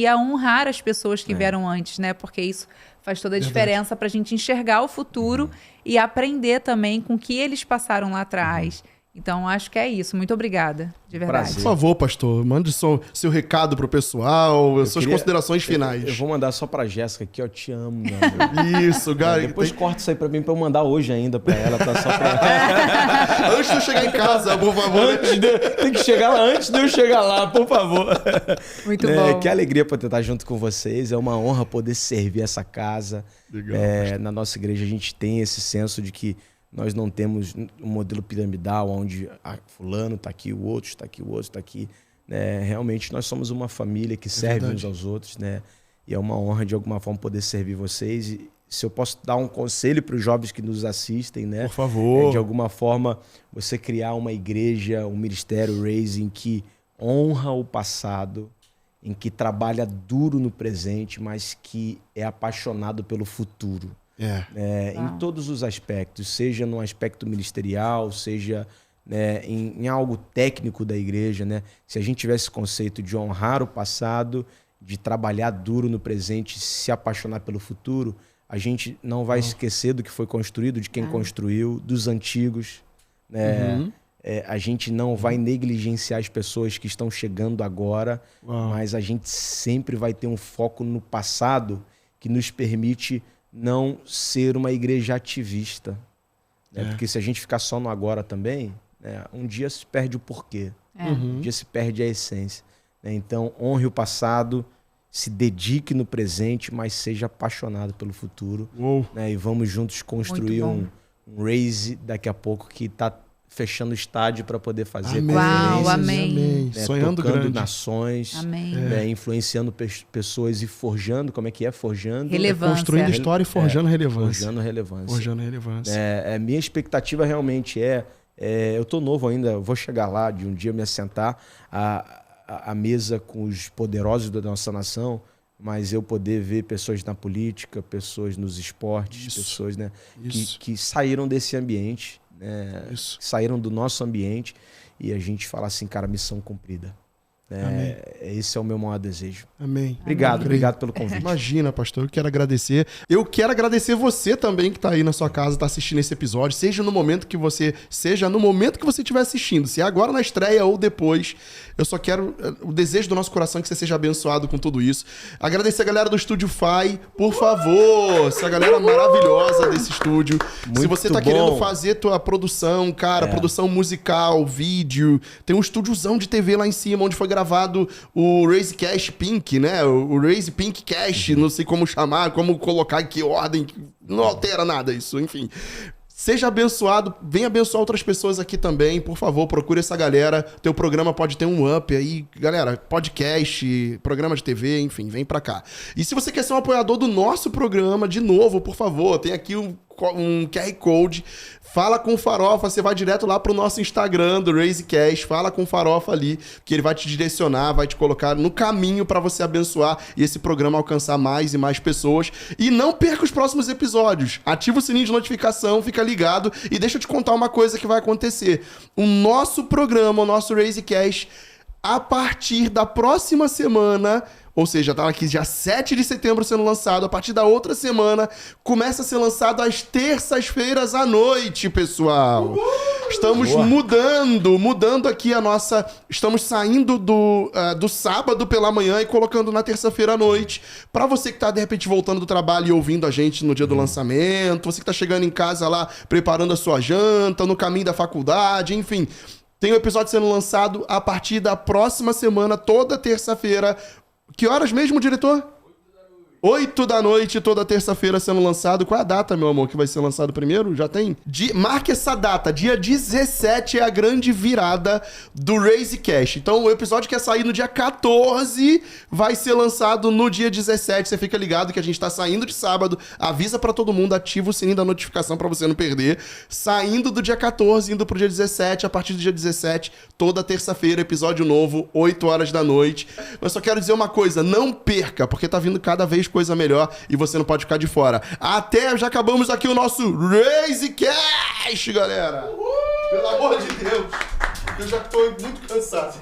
a honrar as pessoas que vieram antes, né? Porque isso faz toda a diferença para a gente enxergar o futuro e aprender também com o que eles passaram lá atrás. Então, acho que é isso. Muito obrigada, de verdade. Por favor, pastor, mande seu recado pro pessoal, suas considerações finais. Eu vou mandar só pra Jéssica aqui, eu te amo, meu amigo. Isso, cara. Depois corta isso aí pra mim, pra eu mandar hoje ainda pra ela, tá? Só pra... Antes de eu chegar em casa, por favor. Tem que chegar lá antes de eu chegar lá, por favor. Muito bom. Que alegria poder estar junto com vocês. É uma honra poder servir essa casa. Legal, Na nossa igreja a gente tem esse senso de que nós não temos um modelo piramidal onde fulano está aqui, o outro está aqui, o outro está aqui. Né? Realmente nós somos uma família que serve uns aos outros. Né? E é uma honra de alguma forma poder servir vocês. E se eu posso dar um conselho para os jovens que nos assistem, né? Por favor. De alguma forma você criar uma igreja, um ministério Raise em que honra o passado, em que trabalha duro no presente, mas que é apaixonado pelo futuro. Em todos os aspectos, seja no aspecto ministerial, seja em algo técnico da igreja. Né? Se a gente tivesse esse conceito de honrar o passado, de trabalhar duro no presente, se apaixonar pelo futuro, a gente não vai esquecer do que foi construído, de quem construiu, dos antigos. Né? A gente não vai negligenciar as pessoas que estão chegando agora, mas a gente sempre vai ter um foco no passado que nos permite não ser uma igreja ativista. Né? Porque se a gente ficar só no agora também, né? Um dia se perde o porquê. Um dia se perde a essência. Né? Então, honre o passado, se dedique no presente, mas seja apaixonado pelo futuro. Né? E vamos juntos construir um Raise daqui a pouco que está fechando o estádio para poder fazer Uau, amém. Né? Sonhando grande. Nações, Amém. Né? Influenciando pessoas e forjando, como é que é? Forjando. Relevância. Construindo história e forjando relevância. Forjando relevância. Forjando relevância. Minha expectativa realmente eu tô novo ainda, eu vou chegar lá de um dia me assentar à mesa com os poderosos da nossa nação, mas eu poder ver pessoas na política, pessoas nos esportes, pessoas, né, que saíram desse ambiente, né, que saíram do nosso ambiente e a gente fala assim, cara, missão cumprida. Esse é o meu maior desejo. Amém. Obrigado pelo convite. Imagina, pastor, eu quero agradecer. Eu quero agradecer você também que está aí na sua casa, está assistindo esse episódio, seja no momento que você estiver assistindo, se é agora na estreia ou depois. Eu só quero, o desejo do nosso coração é que você seja abençoado com tudo isso. Agradecer a galera do Estúdio Fai, por favor, essa galera maravilhosa desse estúdio. Se você está querendo fazer tua produção, cara, produção musical, vídeo, tem um estúdiozão de TV lá em cima, onde foi gravado o Raise Cash Pink, né? O Raise Pink Cash, não sei como chamar, como colocar em que ordem, não altera nada isso, enfim. Seja abençoado, venha abençoar outras pessoas aqui também, por favor, procure essa galera. Teu programa pode ter um up aí, galera, podcast, programa de TV, enfim, vem pra cá. E se você quer ser um apoiador do nosso programa, de novo, por favor, tem aqui um QR Code, fala com o Farofa, você vai direto lá pro nosso Instagram do Raise Cash, fala com o Farofa ali, que ele vai te direcionar, vai te colocar no caminho para você abençoar e esse programa alcançar mais e mais pessoas. E não perca os próximos episódios, ativa o sininho de notificação, fica ligado e deixa eu te contar uma coisa que vai acontecer. O nosso programa, o nosso Raise Cash, a partir da próxima semana, Ou seja, tá aqui dia 7 de setembro sendo lançado. A partir da outra semana, começa a ser lançado às terças-feiras à noite, pessoal. Estamos mudando aqui a nossa... Estamos saindo do sábado pela manhã e colocando na terça-feira à noite. Pra você que tá, de repente, voltando do trabalho e ouvindo a gente no dia do lançamento, você que tá chegando em casa lá, preparando a sua janta, no caminho da faculdade, enfim... Tem um episódio sendo lançado a partir da próxima semana, toda terça-feira. Que horas mesmo, diretor? 8 da noite, toda terça-feira sendo lançado. Qual é a data, meu amor, que vai ser lançado primeiro? Já tem? Marque essa data. Dia 17 é a grande virada do RaiseCast. Então, o episódio que ia sair no dia 14 vai ser lançado no dia 17. Você fica ligado que a gente tá saindo de sábado. Avisa pra todo mundo, ativa o sininho da notificação pra você não perder. Saindo do dia 14, indo pro dia 17. A partir do dia 17, toda terça-feira, episódio novo, 8 horas da noite. Mas só quero dizer uma coisa, não perca, porque tá vindo cada vez coisa melhor e você não pode ficar de fora. Já acabamos aqui o nosso RaiseCast, galera! Pelo amor de Deus! Eu já tô muito cansado.